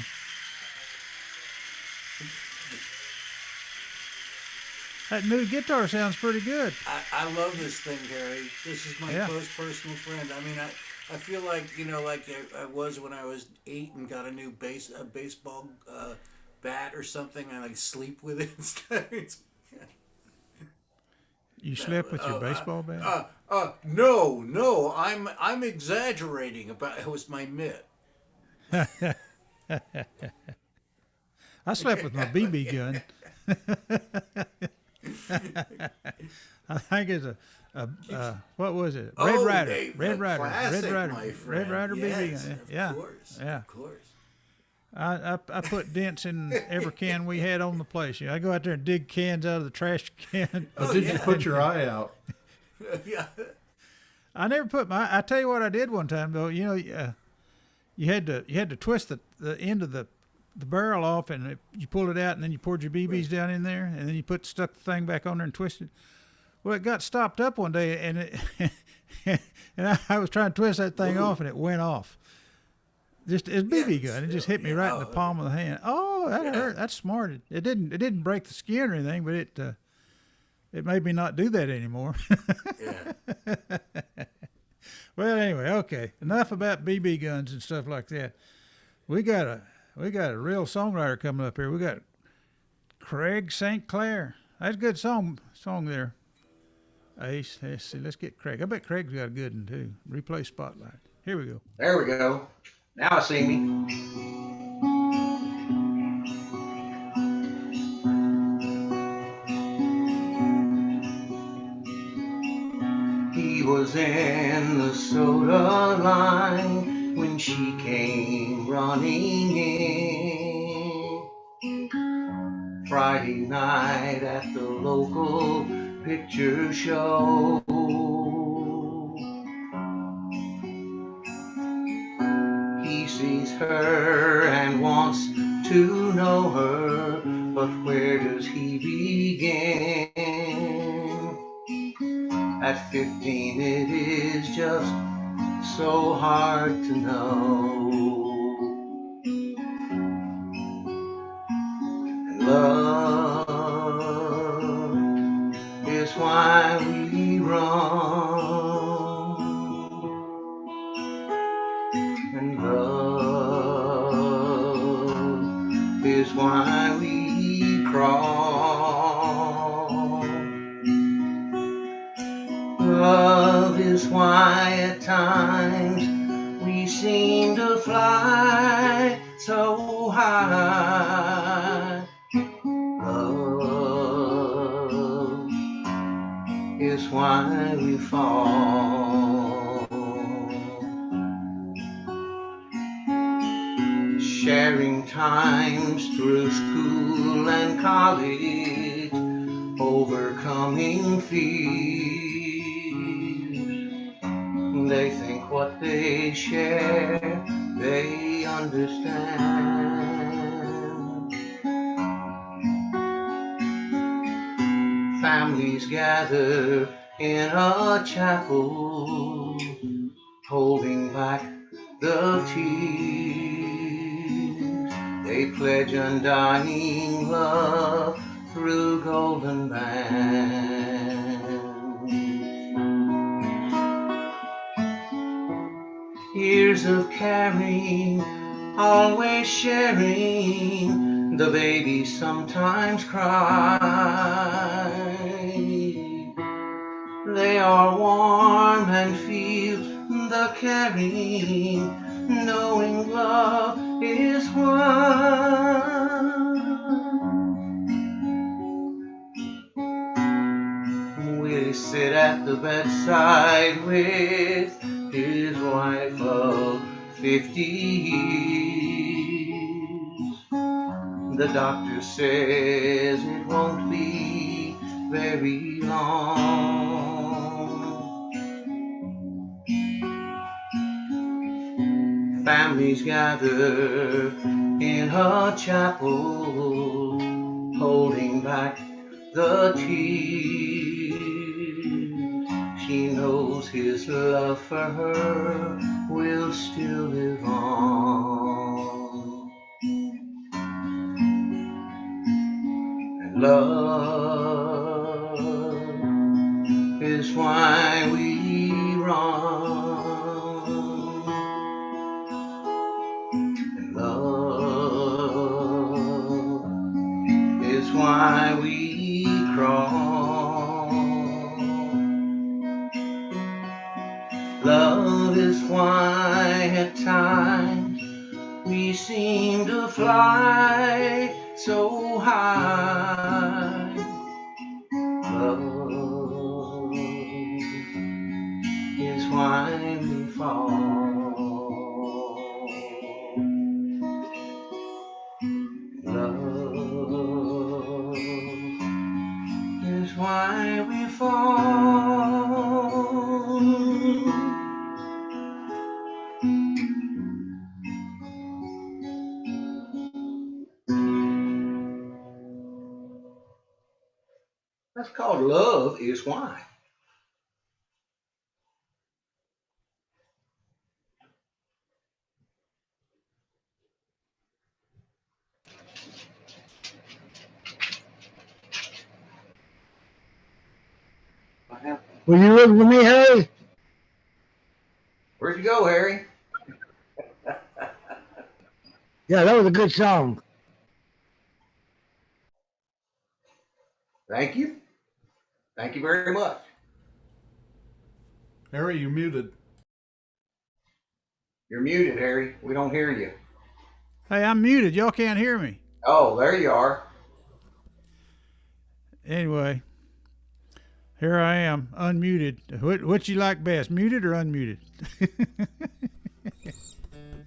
That new guitar sounds pretty good. I love this thing, Gary. This is my close personal friend. I mean, I feel like, you know, like I was when I was 8 and got a new baseball bat or something. I like sleep with it and stuff. You slept with your baseball bat? No, I'm exaggerating about it was my mitt. I slept with my BB gun. I think it's a what was it? Red Ryder. Red Ryder. Classic, Red Ryder. my friend. Red Ryder Yes, BB gun. of Yeah. course, Yeah. of course. I put dents in every can we had on the place. You know, I go out there and dig cans out of the trash can. Did you put your eye out? Yeah. I never put my. I tell you what I did one time though. You know, you had to twist the end of the barrel off, and you pulled it out, and then you poured your BBs down in there, and then you stuck the thing back on there and twisted. Well, it got stopped up one day, and and I was trying to twist that thing off, and it went off. Just it's BB gun. It just hit me right in the palm of the hand. Oh, that hurt. That's smart. It didn't break the skin or anything, but it made me not do that anymore. Yeah. Well, anyway, okay. Enough about BB guns and stuff like that. We got a real songwriter coming up here. We got Craig St. Clair. That's a good song there. Ace. Let's see. Let's get Craig. I bet Craig's got a good one too. Replay Spotlight. Here we go. There we go. Now I see me. He was in the soda line when she came running in. Friday night at the local picture show. He sees her and wants to know her, but where does he begin? At 15 it is just so hard to know. And love is why we run, and love is why we crawl. Love is why at times we seem to fly so high. Love is why we fall. Sharing times through school and college, overcoming fears. They think what they share, they understand. Families gather in a chapel, holding back the tears. They pledge undying love through golden bands. Years of caring, always sharing, the babies sometimes cry. They are warm and feel the caring, knowing love is one. We sit at the bedside with his wife of 50 years. The doctor says it won't be very long. Families gather in a chapel, holding back the tears. She knows his love for her will still live on. And love is why we run. And love is why we crawl. Love is why at times we seem to fly so high. Love is why we fall. Love is why we fall. That's called Love is Why. Will you listen to me, Harry? Where'd you go, Harry? Yeah, that was a good song. Thank you. Thank you very much. Harry, you're muted. You're muted, Harry. We don't hear you. Hey, I'm muted. Y'all can't hear me. Oh, there you are. Anyway, here I am, unmuted. What you like best, muted or unmuted?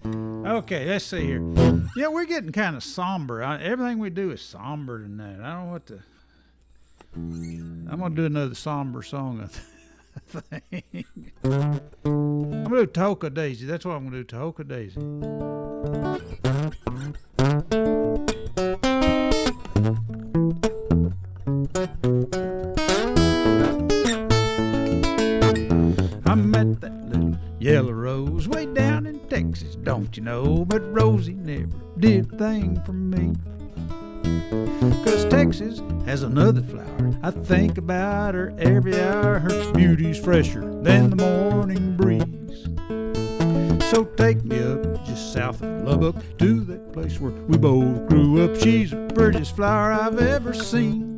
Okay, let's see here. Yeah, we're getting kind of somber. Everything we do is somber tonight. I don't know what to. I'm gonna do another somber song, I think. I'm gonna do Toka Daisy. That's what I'm gonna do, Toka Daisy. yellow rose way down in Texas, don't you know? But Rosie never did a thing for me. 'Cause Texas has another flower, I think about her every hour. Her beauty's fresher than the morning breeze. So take me up just south of Lubbock to that place where we both grew up. She's the prettiest flower I've ever seen.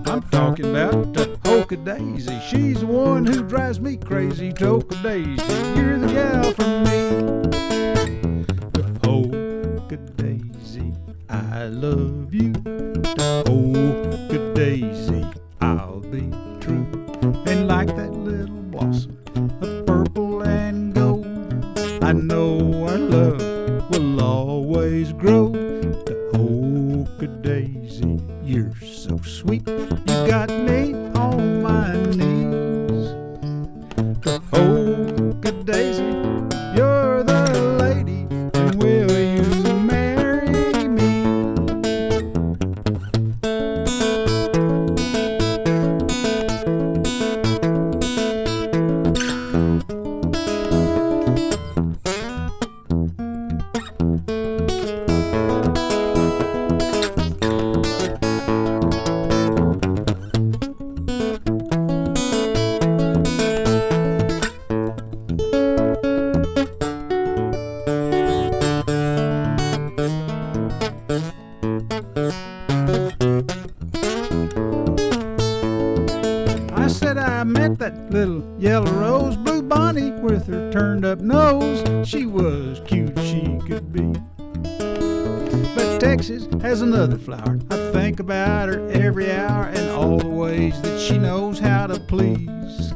I'm talking about the Hoka Daisy. She's the one who drives me crazy. Hoka Daisy, you're the gal for me. The Hoka Daisy, I love you. The Hoka Daisy, I'll be true. And like that little blossom of purple and gold, I know our love will always grow. The Hoka Daisy, you're so sweet. You got me on my knees. The Hoka Daisy, you're the lady, and will you marry me? I said I met that little yellow rose, blue bonnet with her turned up nose. She was cute, she could be. But Texas has another flower, I think about her every hour, and all the ways that she knows how to please.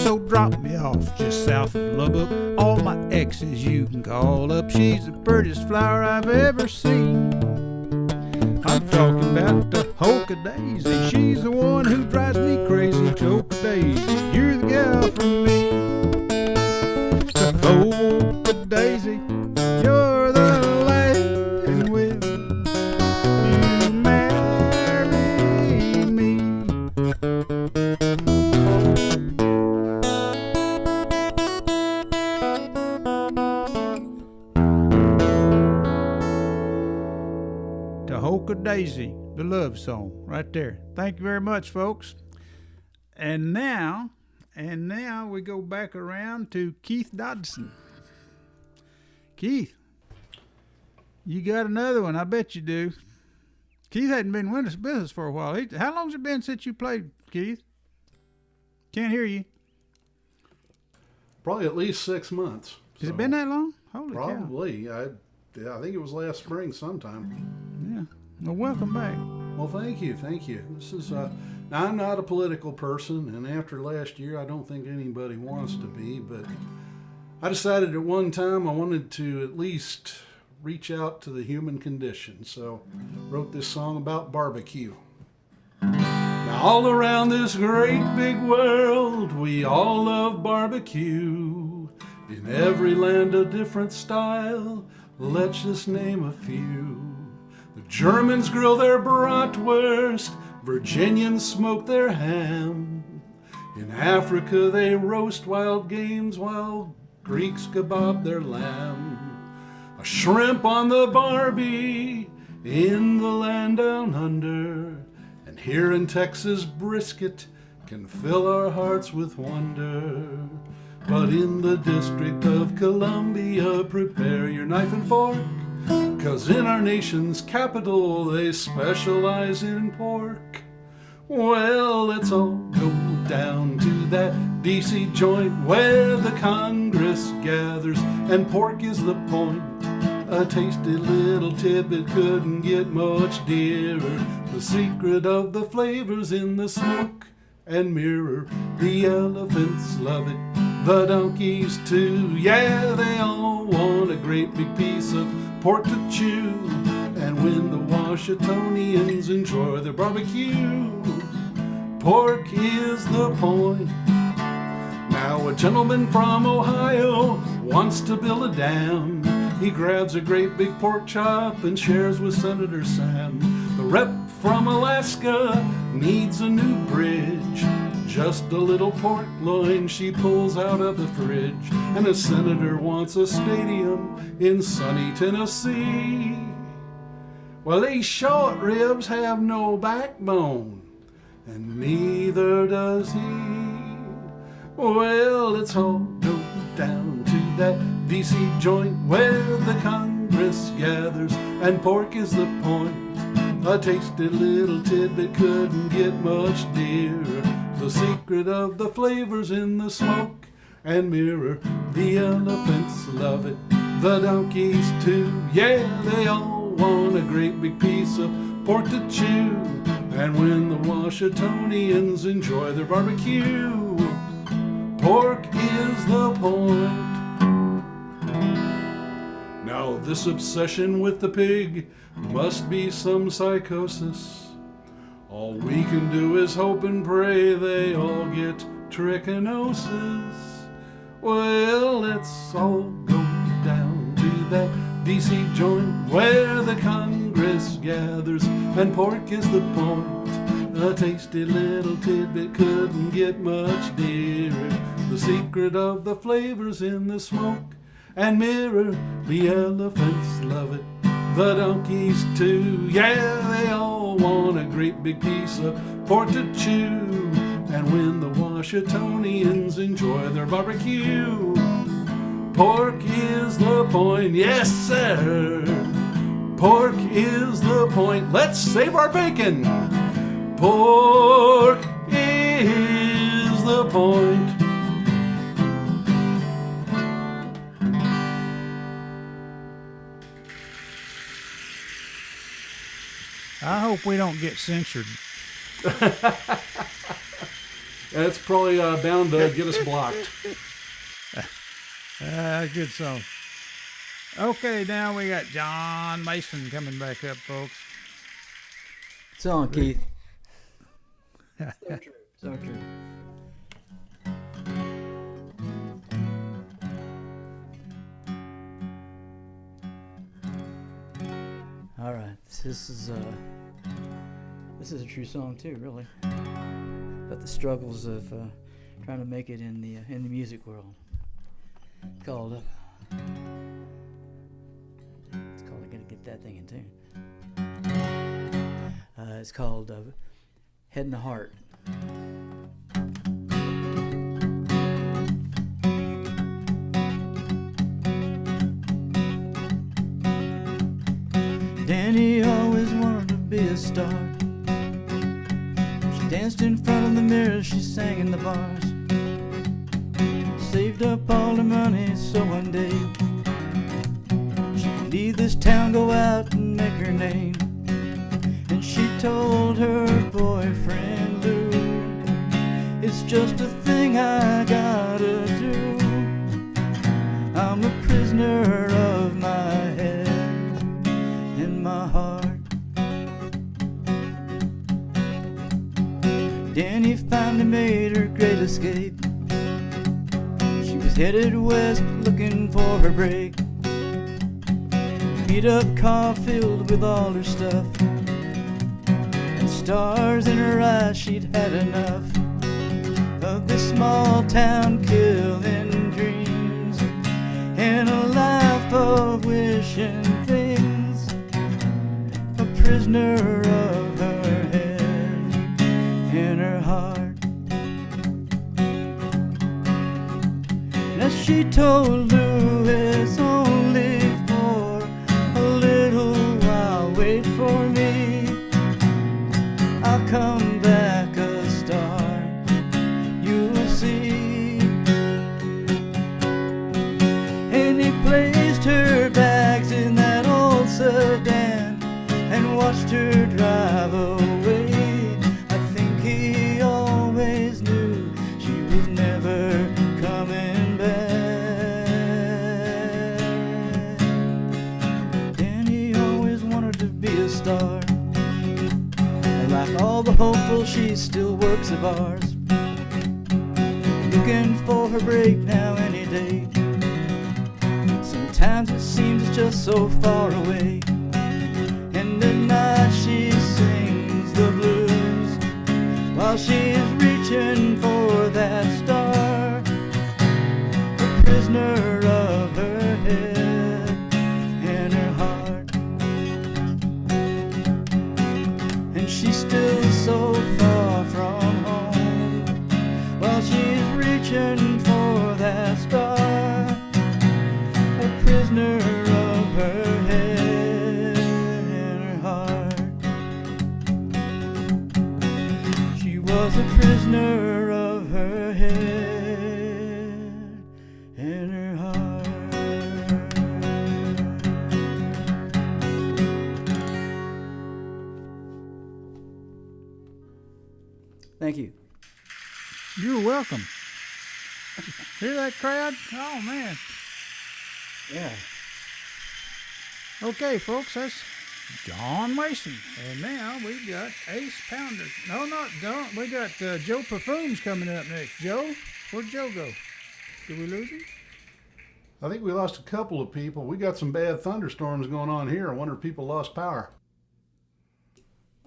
So drop me off just south of Lubbock, all my exes you can call up. She's the prettiest flower I've ever seen. I'm talking about the Hoka Daisy. She's the one who drives me crazy. Hoka Daisy, you're the gal for me. The Hoka Daisy, you're the lady, and will you marry me? The Hoka Daisy, the love song, right there. Thank you very much, folks. And now we go back around to Keith Dodson. Keith, you got another one, I bet you do. Keith hadn't been with us for a while. How long's it been since you played, Keith? Can't hear you. Probably at least 6 months. Has it been that long? Holy cow. Probably. I think it was last spring sometime. Yeah. Well, welcome back. Well, thank you. This is now, I'm not a political person, and after last year, I don't think anybody wants to be, but I decided at one time I wanted to at least reach out to the human condition, so wrote this song about barbecue. Now, all around this great big world, we all love barbecue. In every land, a different style. Let's just name a few. The Germans grill their bratwurst, Virginians smoke their ham. In Africa they roast wild games, while Greeks kebab their lamb. A shrimp on the barbie in the land down under, and here in Texas brisket can fill our hearts with wonder. But in the District of Columbia, prepare your knife and fork, 'cause in our nation's capital they specialize in pork. Well, let's all go down to that D.C. joint where the Congress gathers, and pork is the point. A tasty little tidbit couldn't get much dearer. The secret of the flavors in the smoke and mirror. The elephants love it, the donkeys too. Yeah, they all want a great big piece of pork to chew. And when the Washingtonians enjoy their barbecue, pork is the point. Now a gentleman from Ohio wants to build a dam. He grabs a great big pork chop and shares with Senator Sam. The rep from Alaska needs a new bridge. just a little pork loin she pulls out of the fridge, and a senator wants a stadium in sunny Tennessee. Well, these short ribs have no backbone, and neither does he. Well, let's all go down to that DC joint where the Congress gathers, and pork is the point. A tasty little tidbit couldn't get much dearer. The secret of the flavors in the smoke and mirror. The elephants love it, the donkeys too. Yeah, they all want a great big piece of pork to chew. And when the Washingtonians enjoy their barbecue, pork is the point. Now this obsession with the pig must be some psychosis. All we can do is hope and pray they all get trichinosis. Well, let's all go down to that DC joint where the Congress gathers, and pork is the point. A tasty little tidbit couldn't get much dearer. The secret of the flavors in the smoke and mirror. The elephants love it, the donkeys too. Yeah, they all want a great big piece of pork to chew. And when the Washingtonians enjoy their barbecue, pork is the point. Yes, sir. Pork is the point. Let's save our bacon. Pork is the point. I hope we don't get censored. That's probably bound to get us blocked. Good song. Okay, now we got John Mason coming back up, folks. It's on, Keith. So true. So true. All right, this is a true song too, really, about the struggles of trying to make it in the music world. It's called I gotta get that thing in tune. It's called Head and Heart. Danny always wanted to be a star. She danced in front of the mirror, she sang in the bars. Saved up all her money so one day she could leave this town, go out and make her name. And she told her boyfriend Lou, it's just a thing I gotta do. I'm a prisoner of my head and my heart. Danny finally made her great escape. She was headed west looking for her break. Beat up car filled with all her stuff, and stars in her eyes, she'd had enough of this small town killing dreams and a life of wishing things. A prisoner of her head and her heart. And as she told Lou, it's only for a little while, wait for me, I'll come back a star, you'll see. And he placed her bags in that old sedan and watched her drive away. I think he always knew she was never coming back. Danny always wanted to be a star, and like all the hopefuls, she still works at bars, looking for her break now any day. Sometimes it seems it's just so far away, and at night she sings the blues while she's reaching for prisoner of her head and her heart. And she's still so far from home while she's reaching for that star. A prisoner of her head and her heart. She was a prisoner of her head and her heart. Thank you. You're welcome. Hear that crowd? Oh, man. Yeah. Okay, folks, that's John Mason. And now we got Ace Pounder. No, don't. We got Joe Pafume's coming up next. Joe? Where'd Joe go? Did we lose him? I think we lost a couple of people. We got some bad thunderstorms going on here. I wonder if people lost power.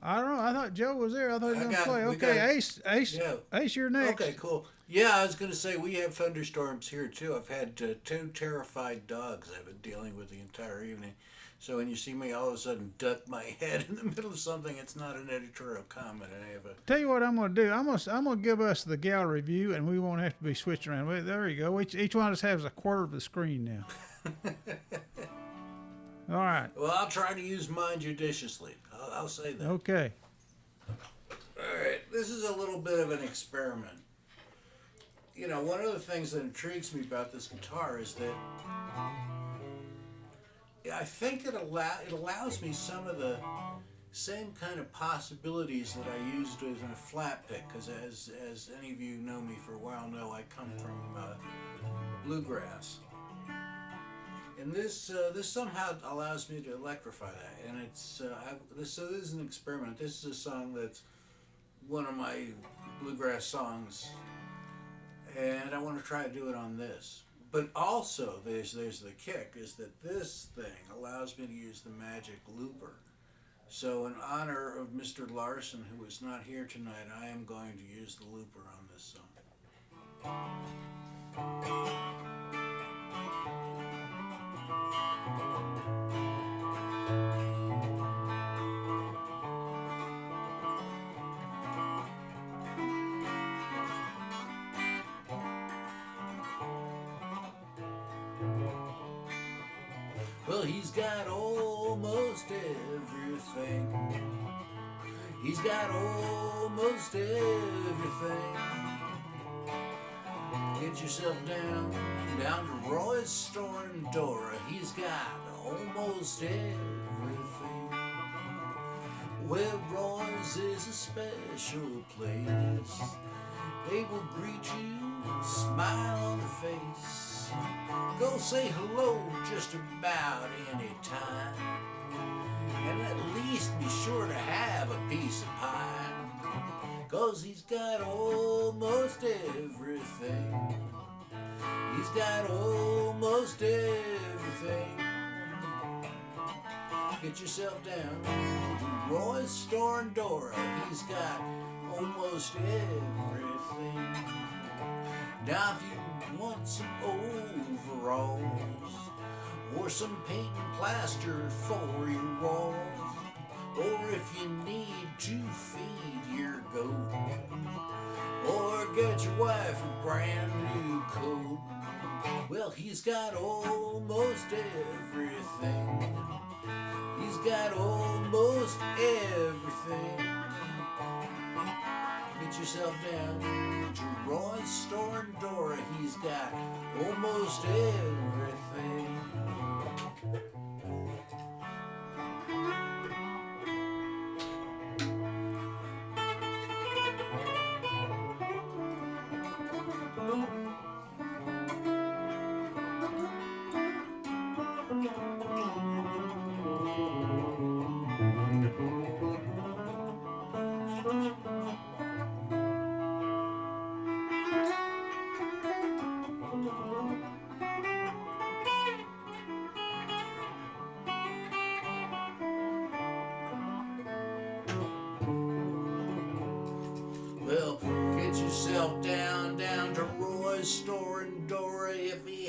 I don't know. I thought Joe was there. I thought he was going to play. we Okay, got- Ace, yeah. Ace, you're next. Okay, cool. Yeah, I was going to say we have thunderstorms here too. I've had two terrified dogs I've been dealing with the entire evening. So when you see me all of a sudden duck my head in the middle of something, it's not an editorial comment. I have a Tell you what I'm going to do. I'm going to give us the gallery view, and we won't have to be switching around. Well, there you go. Each one of us has a quarter of the screen now. All right. Well, I'll try to use mine judiciously. I'll say that. Okay. All right, this is a little bit of an experiment. You know, one of the things that intrigues me about this guitar is that I think it allows me some of the same kind of possibilities that I used with a flat pick, because as any of you know me for a while know, I come from bluegrass. And this somehow allows me to electrify that, and so this is an experiment. This is a song that's one of my bluegrass songs, and I want to try to do it on this. But also, there's the kick, is that this thing allows me to use the magic looper. So in honor of Mr. Larson, who is not here tonight, I am going to use the looper on this song. Well, he's got almost everything. He's got almost everything. Get yourself down to Roy's store in Dora. He's got almost everything. Well, Roy's is a special place. They will greet you, smile on the face. Go say hello just about any time. And at least be sure to have a piece of pie. 'Cause he's got almost everything. He's got almost everything. Get yourself down to Roy's store in Dora. He's got almost everything. Now if you want some overalls or some paint and plaster for your walls, or if you need to feed your goat, or get your wife a brand new coat, well, he's got almost everything. He's got almost everything. Get yourself down to Roy's store in Dora. He's got almost everything.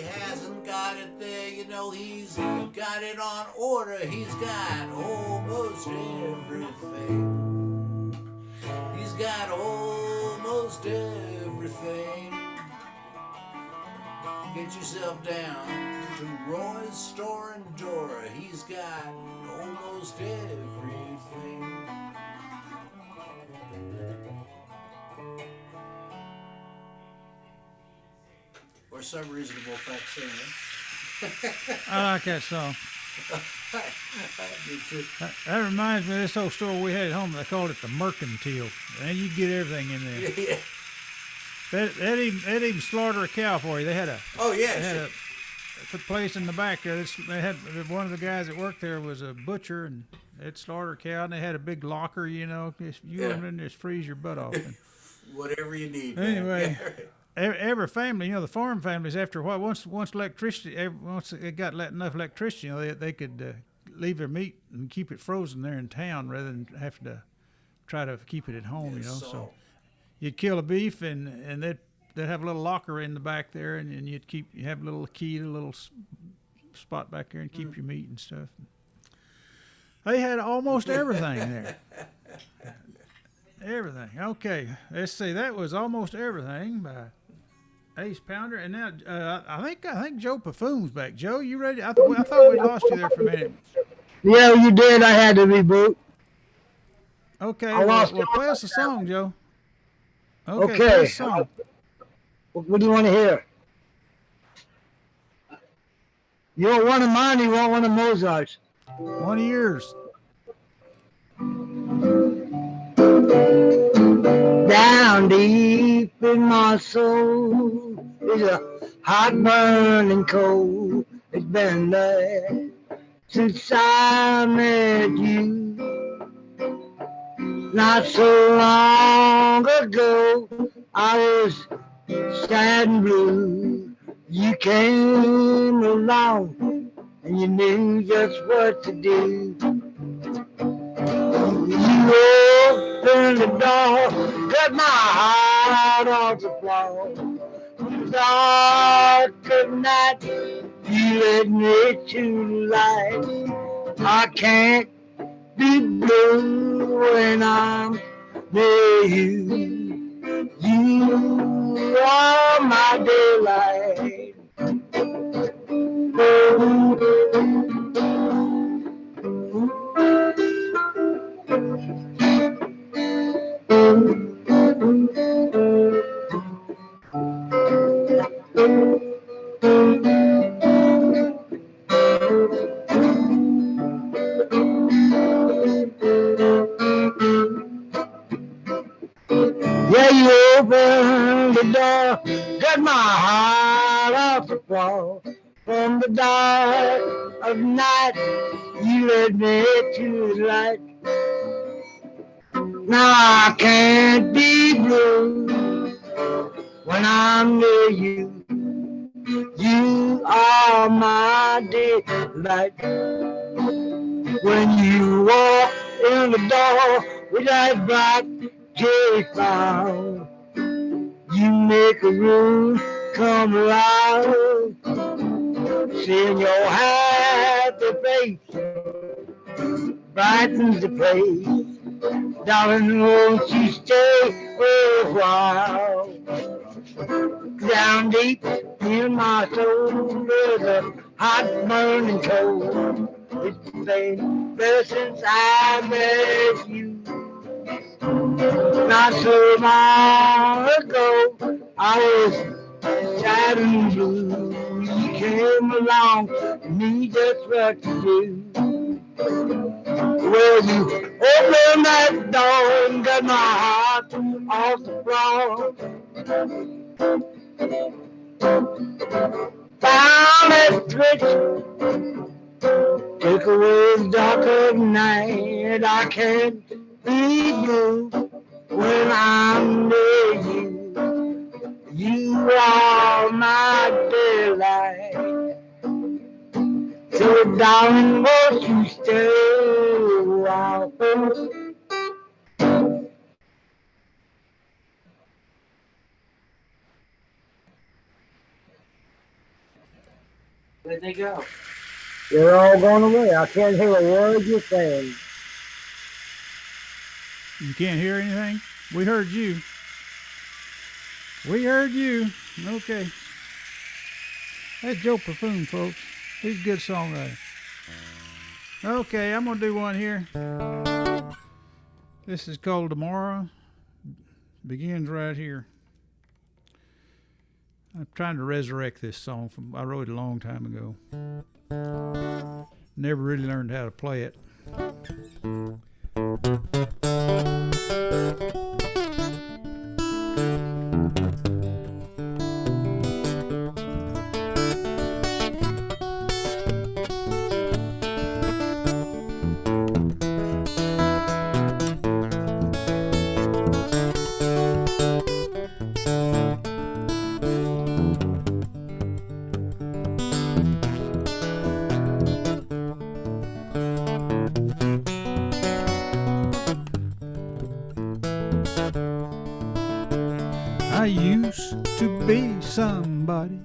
hasn't got it there. You know, he's got it on order. He's got almost everything. He's got almost everything. Get yourself down to Roy's store in Dora. He's got almost everything. Or some reasonable facsimile. I like that song. I do too. That reminds me of this old store we had at home. They called it the Mercantile. And you get everything in there. Yeah. They'd even slaughter a cow for you. They had a Oh, yes. they had a place in the back there. They had one of the guys that worked there was a butcher, and they'd slaughter a cow, and they had a big locker. You know, you went in there, just freeze your butt off. And Whatever you need. anyway, Man. every family, you know, the farm families, after a while, once electricity, once they got enough electricity, you know, they could leave their meat and keep it frozen there in town rather than have to try to keep it at home. You know, so you'd kill a beef and they'd have a little locker in the back there, and you have a little key to a little spot back there and keep your meat and stuff. They had almost everything there. Everything. Okay, let's see. That was Almost Everything by Ace Pounder, and now I think Joe Pafume's back. Joe, you ready? I thought we lost you there for a minute. Yeah, you did. I had to reboot. Okay, I lost well, you. play us a song, Joe. Okay. Play us a song. What do you want to hear? You want one of mine or you want one of Mozart's? One of yours. Down deep in my soul is a hot burning coal. It's been there since I met you. Not so long ago, I was sad and blue. You came along and you knew just what to do. You opened the door, cut my heart off the floor. Dark of night, you led me to light. I can't be blue when I'm near you. You are my daylight. Yeah, you opened the door, got my heart off the floor. From the dark of night, you led me to the light. Now I can't be blue when I'm near you. You are my daylight. When you walk in the door with that black cherry flower, you make a room come alive. Seeing your happy face brightens the place. Darling, won't you stay for a while? Down deep in my soul, there's a hot burning coal. It's been there since I met you. Not so long ago, I was sad and blue. You came along, knew just what to do. Well, you opened that door and got my heart off the floor. Found that switch, took away the dark of night. I can't be blue when I'm near you. You are my daylight. So darling, won't you stay a while? Where'd they go? They're all gone away. I can't hear a word you're saying. You can't hear anything? We heard you. We heard you. Okay. That's Joe Pafume, folks. He's a good songwriter. Okay, I'm going to do one here. This is called Tomorrow. Begins right here. I'm trying to resurrect this song. I wrote it a long time ago. Never really learned how to play it. I used to be somebody,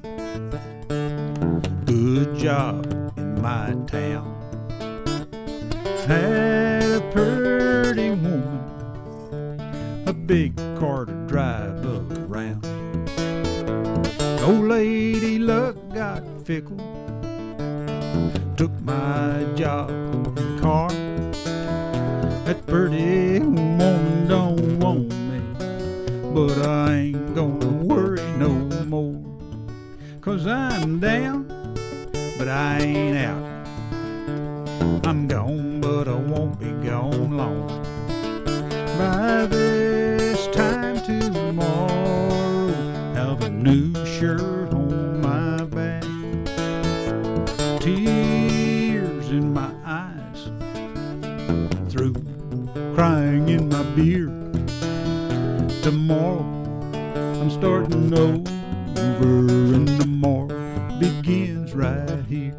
good job in my town. Had a pretty woman, a big car to drive around. Old lady luck got fickle, took my job and car. That pretty woman don't want me, but I ain't gonna worry no more. 'Cause I'm down, but I ain't out. I'm gone, but I won't be gone long. By this time tomorrow, have a new shirt on my back, tears in my eyes, through crying in my beer. Tomorrow I'm starting over, and tomorrow begins right here.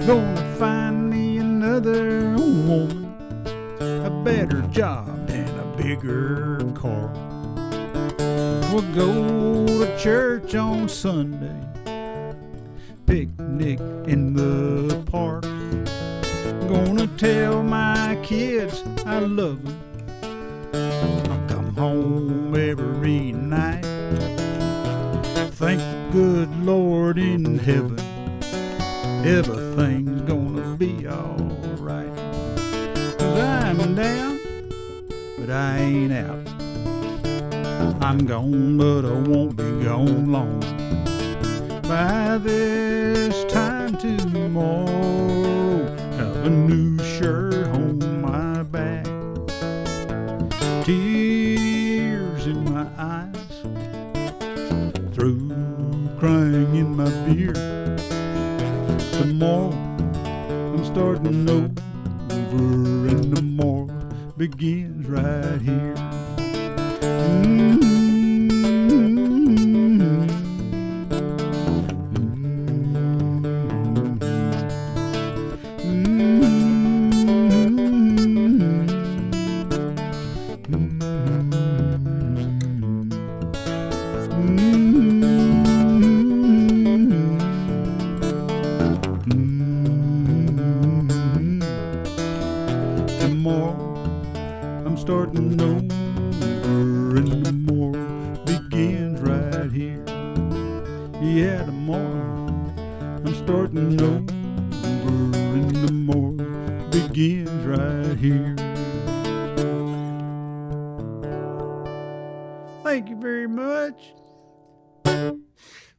Gonna find me another woman, a better job and a bigger car. We'll go to church on Sunday, picnic in the park. Gonna tell my kids I love them. I'll come home every night, thank the good Lord in heaven, everything's gonna be alright. 'Cause I'm down, but I ain't out. I'm gone, but I won't be gone long. By this time tomorrow, have a new shirt on my back, tears in my eyes, through crying in my beer. Tomorrow I'm starting over, and tomorrow begins right here. Starting over, and tomorrow begins right here. Yeah, tomorrow I'm starting over, and tomorrow begins right here. Thank you very much.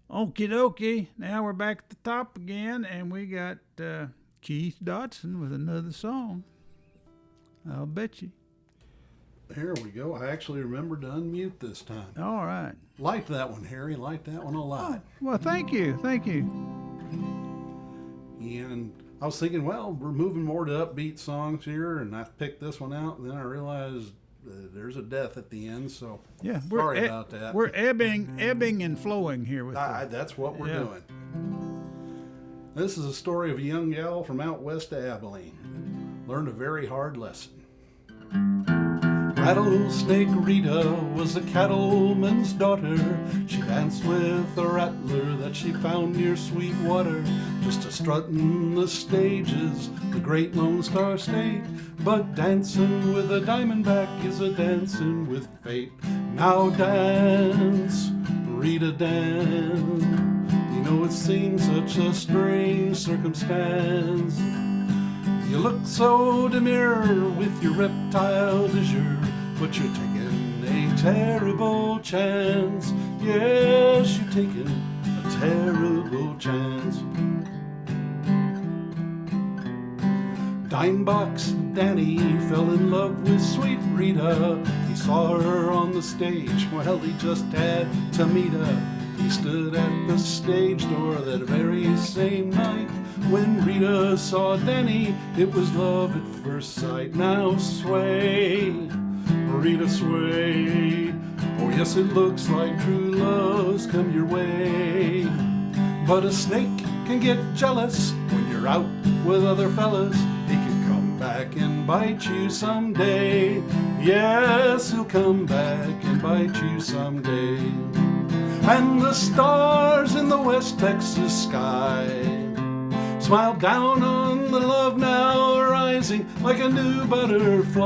Okie dokie. Now we're back at the top again, and we got Keith Dodson with another song. I'll bet you. Here we go. I actually remembered to unmute this time. All right. Like that one, Harry. Like that one a lot. Well, thank you. Thank you. And I was thinking, well, we're moving more to upbeat songs here, and I picked this one out, and then I realized there's a death at the end, so Yeah, sorry about that. We're ebbing and flowing here with That's what we're doing. This is a story of a young gal from out west of Abilene. Learned a very hard lesson. Rattlesnake Rita was a cattleman's daughter. She danced with a rattler that she found near Sweetwater, just a strutting the stages, the great Lone Star State. But dancing with a diamondback is a dancing with fate. Now dance, Rita, dance. You know it seems such a strange circumstance. You look so demure with your reptile azure, but you're taking a terrible chance. Yes, you're taking a terrible chance. Dinebox Danny fell in love with sweet Rita. He saw her on the stage, well, he just had to meet her. He stood at the stage door that very same night. When Rita saw Danny, it was love at first sight. Now sway, Rita, sway. Oh yes, it looks like true love's come your way. But a snake can get jealous when you're out with other fellas. He can come back and bite you someday. Yes, he'll come back and bite you someday. And the stars in the West Texas sky smile down on the love now rising like a new butterfly.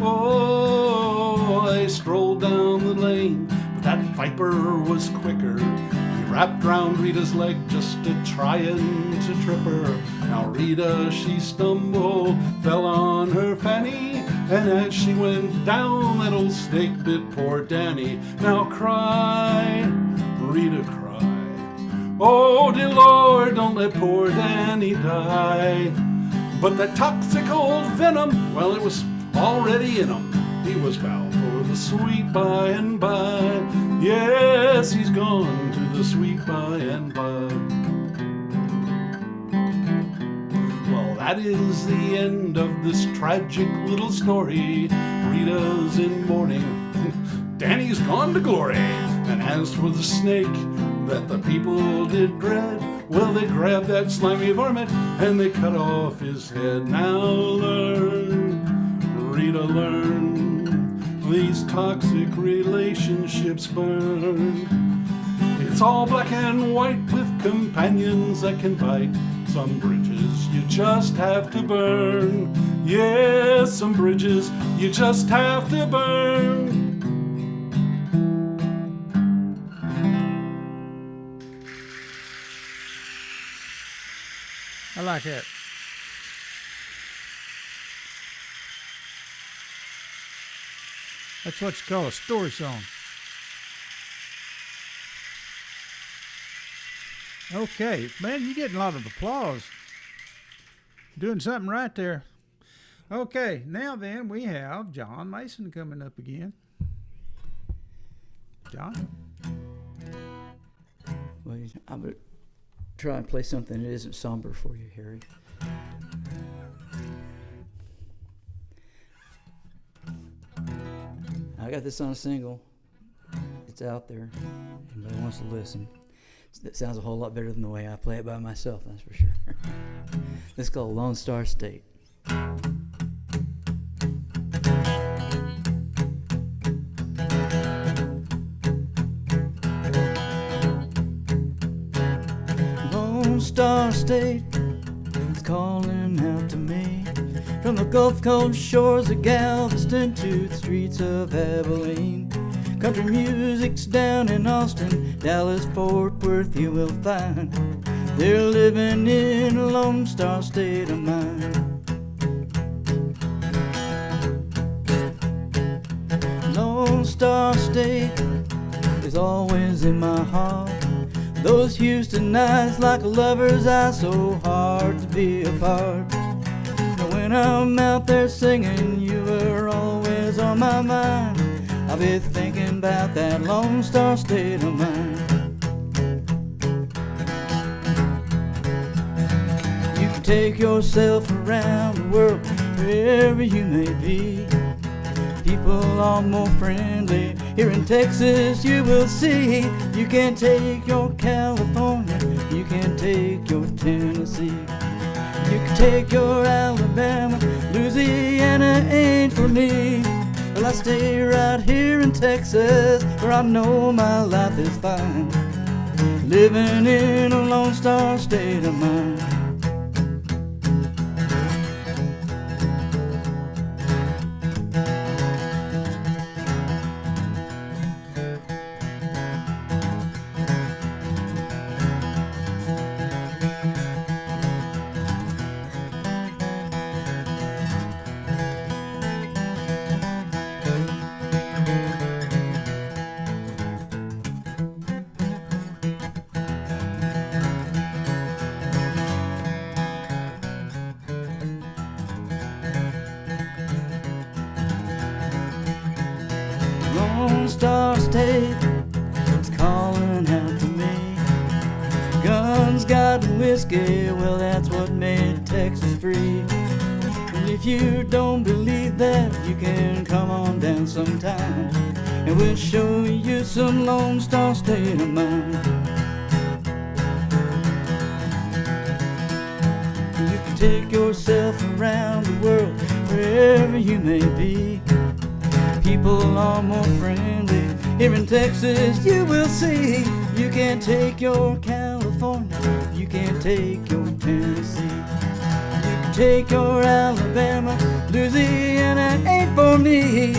Oh, they strolled down the lane, but that viper was quicker. He wrapped round Rita's leg just to trying to trip her. Now Rita, she stumbled, fell on her fanny, and as she went down, that old snake bit poor Danny. Now cry, Rita, cry. Oh, dear Lord, don't let poor Danny die. But that toxic old venom, well, it was already in him. He was bound for the sweet by and by. Yes, he's gone to the sweet by and by. Well, that is the end of this tragic little story. Rita's in mourning. Danny's gone to glory. And as for the snake that the people did dread, well, they grabbed that slimy varmint and they cut off his head. Now learn, Rita, learn, these toxic relationships burn. It's all black and white with companions that can bite. Some bridges you just have to burn. Yes, some bridges you just have to burn. I like that. That's what you call a story song. Okay, man, you're getting a lot of applause. Doing something right there. Okay, now then we have John Mason coming up again. John? Well, I'm going to try and play something that isn't somber for you, Harry. I got this on a single. It's out there. Anybody wants to listen. It sounds a whole lot better than the way I play it by myself, that's for sure. This is called Lone Star State. Lone Star State is calling out to me from the Gulf Coast shores of Galveston to the streets of Abilene. Country music's down in Austin, Dallas, Fort Worth you will find. They're living in a Lone Star State of mind. Lone Star State is always in my heart. Those Houston nights like a lover's eye, so hard to be apart. When I'm out there singing, you were on my mind, I'll be thinking about that Lone Star State of mind. You can take yourself around the world, wherever you may be. People are more friendly here in Texas, you will see. You can take your California, you can take your Tennessee, you can take your Alabama, Louisiana ain't for me. Well, I stay right here in Texas, where I know my life is fine, living in a Lone Star State of mind. Lone Star State, it's calling out to me. Guns, God, and whiskey, well, that's what made Texas free. And if you don't believe that, you can come on down sometime, and we'll show you some Lone Star State of mind. You can take yourself around the world, wherever you may be. People are more friendly here in Texas, you will see. You can take your California, you can take your Tennessee, you can take your Alabama, Louisiana ain't for me.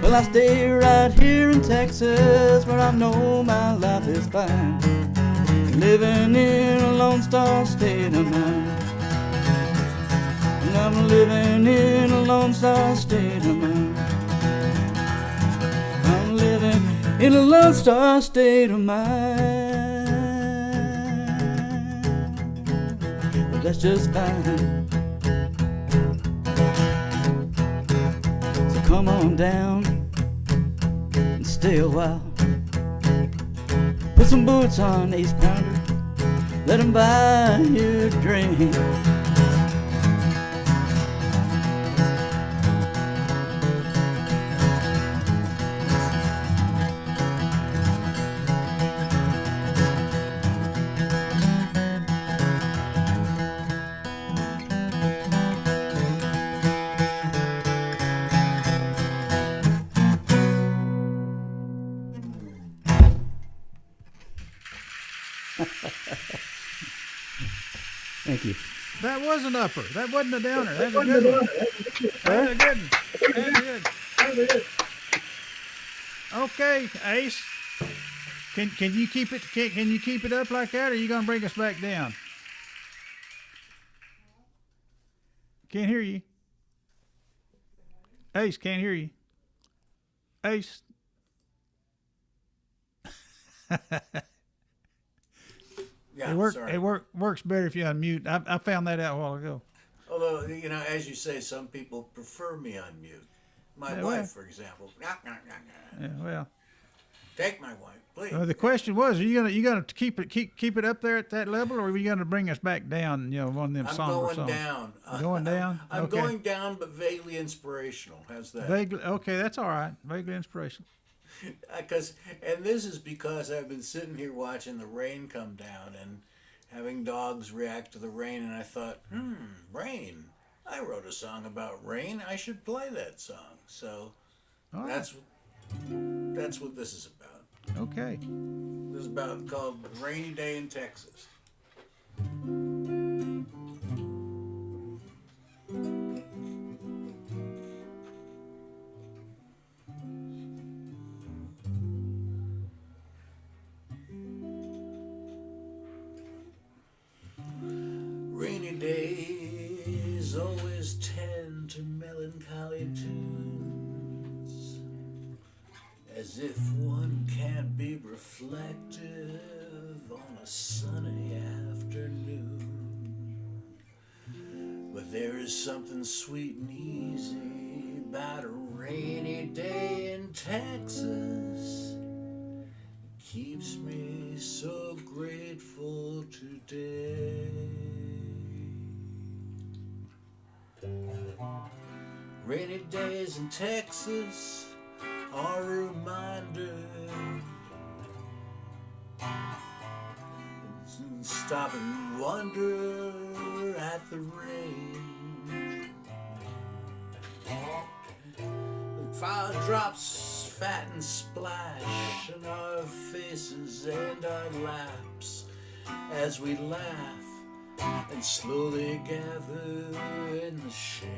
Well, I stay right here in Texas, where I know my life is fine, living in a Lone Star State of mind. And I'm living in a Lone Star State of mind. I'm living in a Lone Star State of mind. But that's just fine. So come on down and stay a while. Put some boots on, Ace Pounder, let them buy you a drink. Thank you. That was an upper. That wasn't a downer. That was a good one. That was a good one. That was good. Okay, Ace. Can you keep it? Can you keep it up like that, or are you gonna bring us back down? Can't hear you. Ace, can't hear you. Ace. Yeah, sorry. It works better if you unmute. I found that out a while ago. Although, you know, as you say, some people prefer me on mute. My Yeah, wife, well. for example. Yeah, well. Take my wife, please. The question was: are you gonna keep it up there at that level, or are you gonna bring us back down? You know, one of them I'm somber going songs. down. Going down. I'm Okay. going down, but vaguely inspirational. How's that? Vaguely. Okay, that's all right. Vaguely inspirational. And this is because I've been sitting here watching the rain come down and having dogs react to the rain, and I thought, rain. I wrote a song about rain. I should play that song. So All right. that's what this is about. Okay. This is called Rainy Day in Texas. Rainy days always tend to melancholy tunes, as if one can't be reflective on a sunny afternoon. But there is something sweet and easy about a Rainy day in Texas keeps me so grateful today. Rainy days in Texas are a reminder. Stop and wonder at the rain. The fire drops fat and splash in our faces and our laps as we laugh and slowly gather in the shade.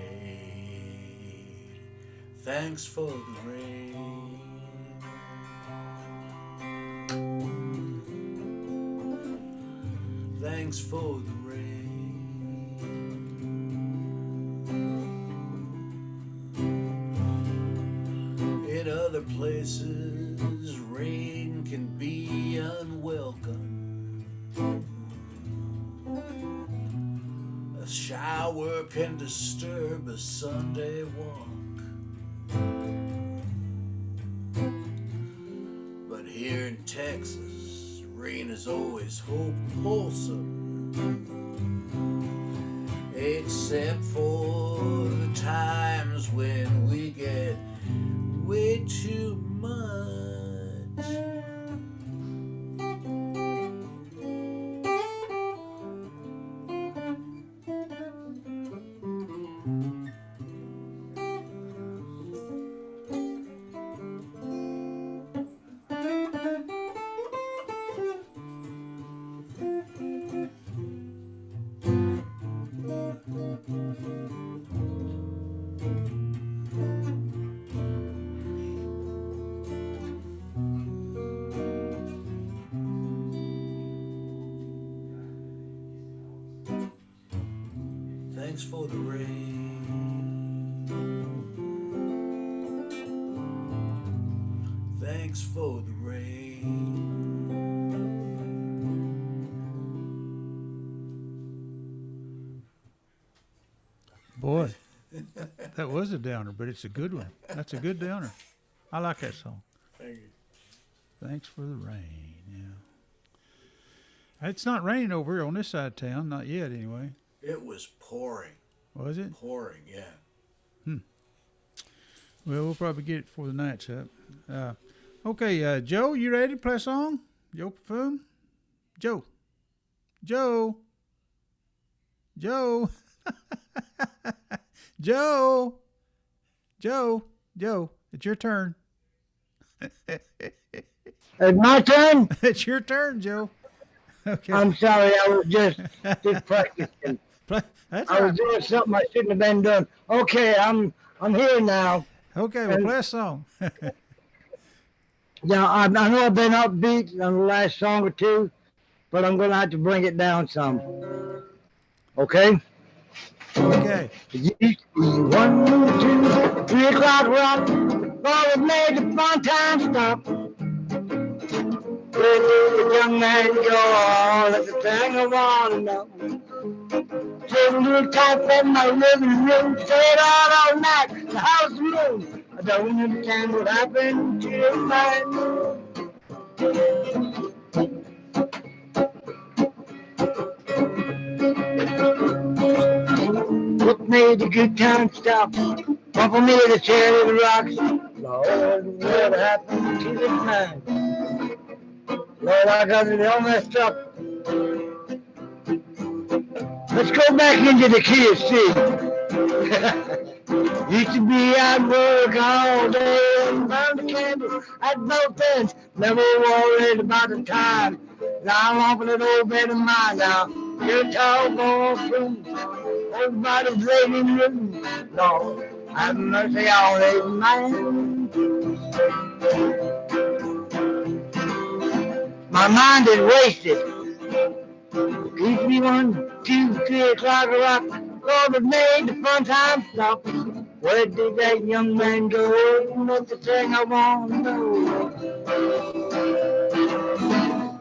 Thanks for the rain. Thanks for the rain. In other places, rain can be unwelcome. A shower can disturb a Sunday walk. But here in Texas, rain is always wholesome, except for the times when we get way too much. Thanks for the rain. Thanks for the rain. Boy, that was a downer, but it's a good one. That's a good downer. I like that song. Thank you. Thanks for the rain. Yeah. It's not raining over here on this side of town, not yet anyway. It was pouring. Was it? Pouring, yeah. Well, we'll probably get it before the night's up. Okay, Joe, you ready to play a song? Joe Pafume? Joe. Joe. Joe. Joe. Joe. Joe. It's your turn. It's my turn? It's your turn, Joe. Okay. I'm sorry, I was just practicing. That's I was right. doing something I shouldn't have been doing. Okay, I'm here now. Okay, we'll play a song. Now, I know I've been upbeat on the last song or two, but I'm going to have to bring it down some. Okay? Okay. It used to be 1, 2, 3 o'clock rock. All it made the fun time stop. Where did the young man go? Oh, that's the thing I want to know. Take a little time from my living room, stayed all night, the house alone. I don't understand what happened to your mind. What made the good time stop? One for me to cherry the rocks. Lord, what happened to this man? Lord, I got it all messed up. Let's go back into the KFC. Used to be at work all day and burn the candle at both ends. Never worried about the time. Now I'm off a little old bed of mine now. You're tall, born fruit. Everybody's laying room. Lord, have mercy on this man. My mind is wasted. Keep me 1, 2, 3 o'clock rock. Lord, it made the fun time stop. Where did that young man go? That's the thing I want to know.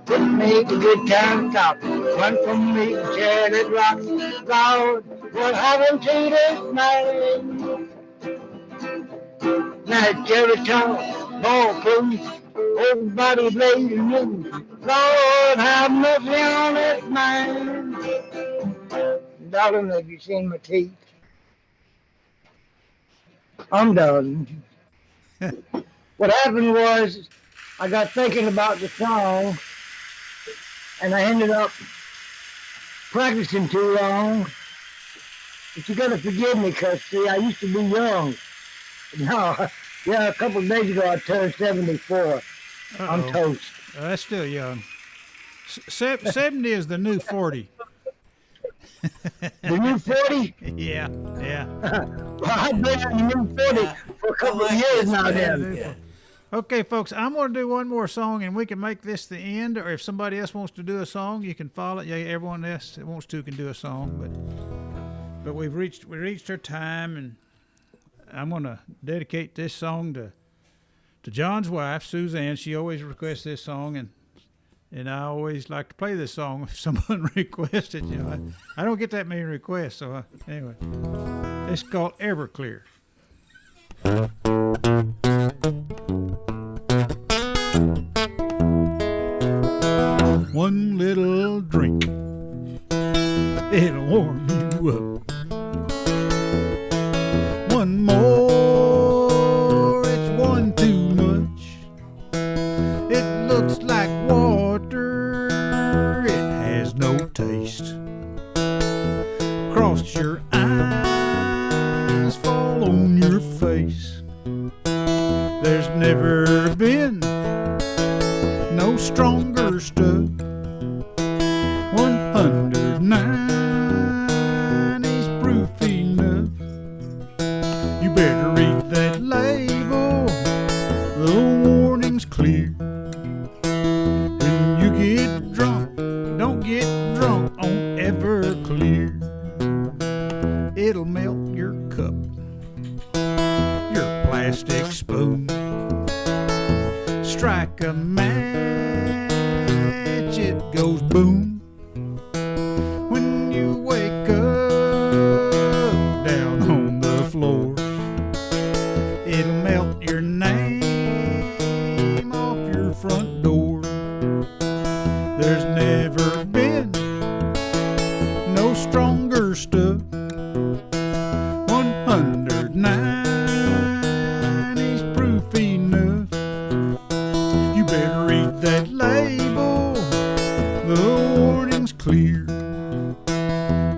It made the good time stop. One from me, Charlotte Rock. Lord, what happened to this man? Night cherry top, ball plume, whole body blazing new. Lord, have mercy on this man. Darling, have you seen my teeth? I'm done. What happened was I got thinking about the song and I ended up practicing too long. But you gotta forgive me, cause see, I used to be young. No, yeah, a couple of days ago I turned 74. I'm Uh-oh. toast. That's still young. 70 is the new 40. The new 40? Yeah, yeah. Well, I've been in the new 40 for a couple of years now then. Yeah. Okay, folks, I'm going to do one more song, and we can make this the end. Or if somebody else wants to do a song, you can follow it. Yeah, everyone else that wants to can do a song. But we reached our time, and I'm going to dedicate this song to John's wife, Suzanne. She always requests this song, and I always like to play this song if someone requests it. You know, I don't get that many requests, so anyway, it's called Everclear. One little drink, it'll warm you up. One more, it's one too much. It looks like water, it has no taste. Cross your eyes, fall on your face. There's never been no stronger stuff. 109 is proof enough. You better read that label, the warning's clear. When you get drunk, don't get drunk on Everclear. It'll melt your cup, your plastic spoon. Strike a match, it goes boom. When you wake up down on the floor, it'll melt your name off your front door. There's never been no stronger stuff. 109 is proof enough. You better read that label, the warning's clear.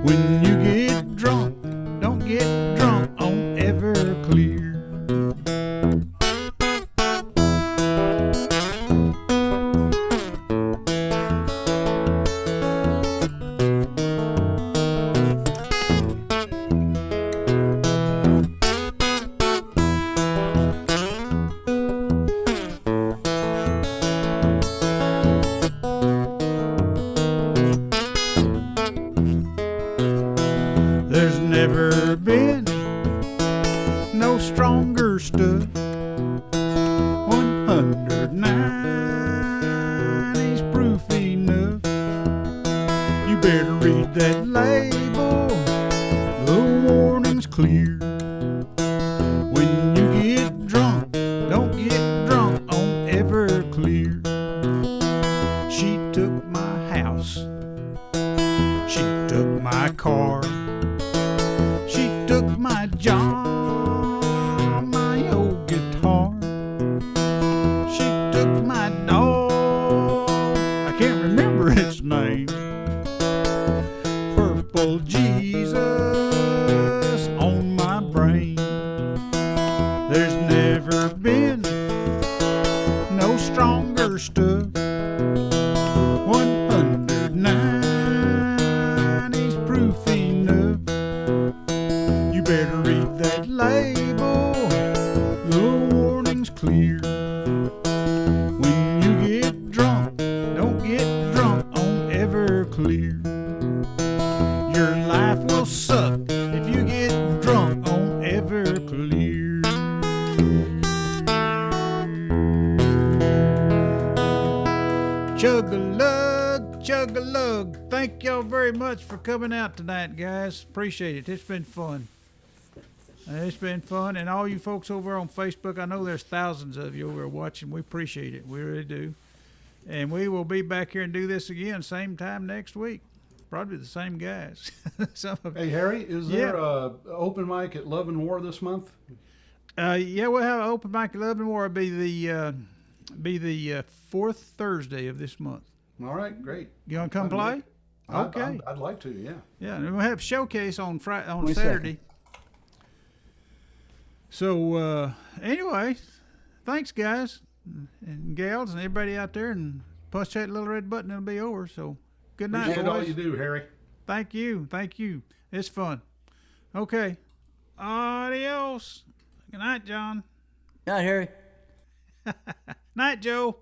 When you get drunk, don't get drunk on Everclear. There's never been no stronger stuff. 109 is proof enough. You better read that label, the warning's clear. When you get drunk, don't get drunk on Everclear. She took my house, she took my car, she took my job, my old guitar. She took my dog, I can't remember its name. Purple Jesus on my brain. There's never been no stronger stuff. 109 is proof enough. You better read that label, the warning's clear. When you get drunk, don't get drunk on Everclear. Your life will suck if you get drunk on Everclear. Chug-a-lug, chug-a-lug. Thank y'all very much for coming out tonight, guys. Appreciate it. It's been fun. It's been fun. And all you folks over on Facebook, I know there's thousands of you over there watching. We appreciate it. We really do. And we will be back here and do this again same time next week. Probably the same guys. Hey, Harry, is there a open mic at Love and War this month? Yeah, we'll have an open mic at Love and War. It'll be the fourth Thursday of this month. All right, great. You want to come play? Okay. I'd like to, yeah. Yeah, and we'll have a showcase on Wait a Saturday. So anyway, thanks guys and gals and everybody out there, and push that little red button, it'll be over. So good night, Appreciate all boys. you do, Harry. Thank you. It's fun. Okay. Adios. Good night, John. Night, Harry. Night, Joe.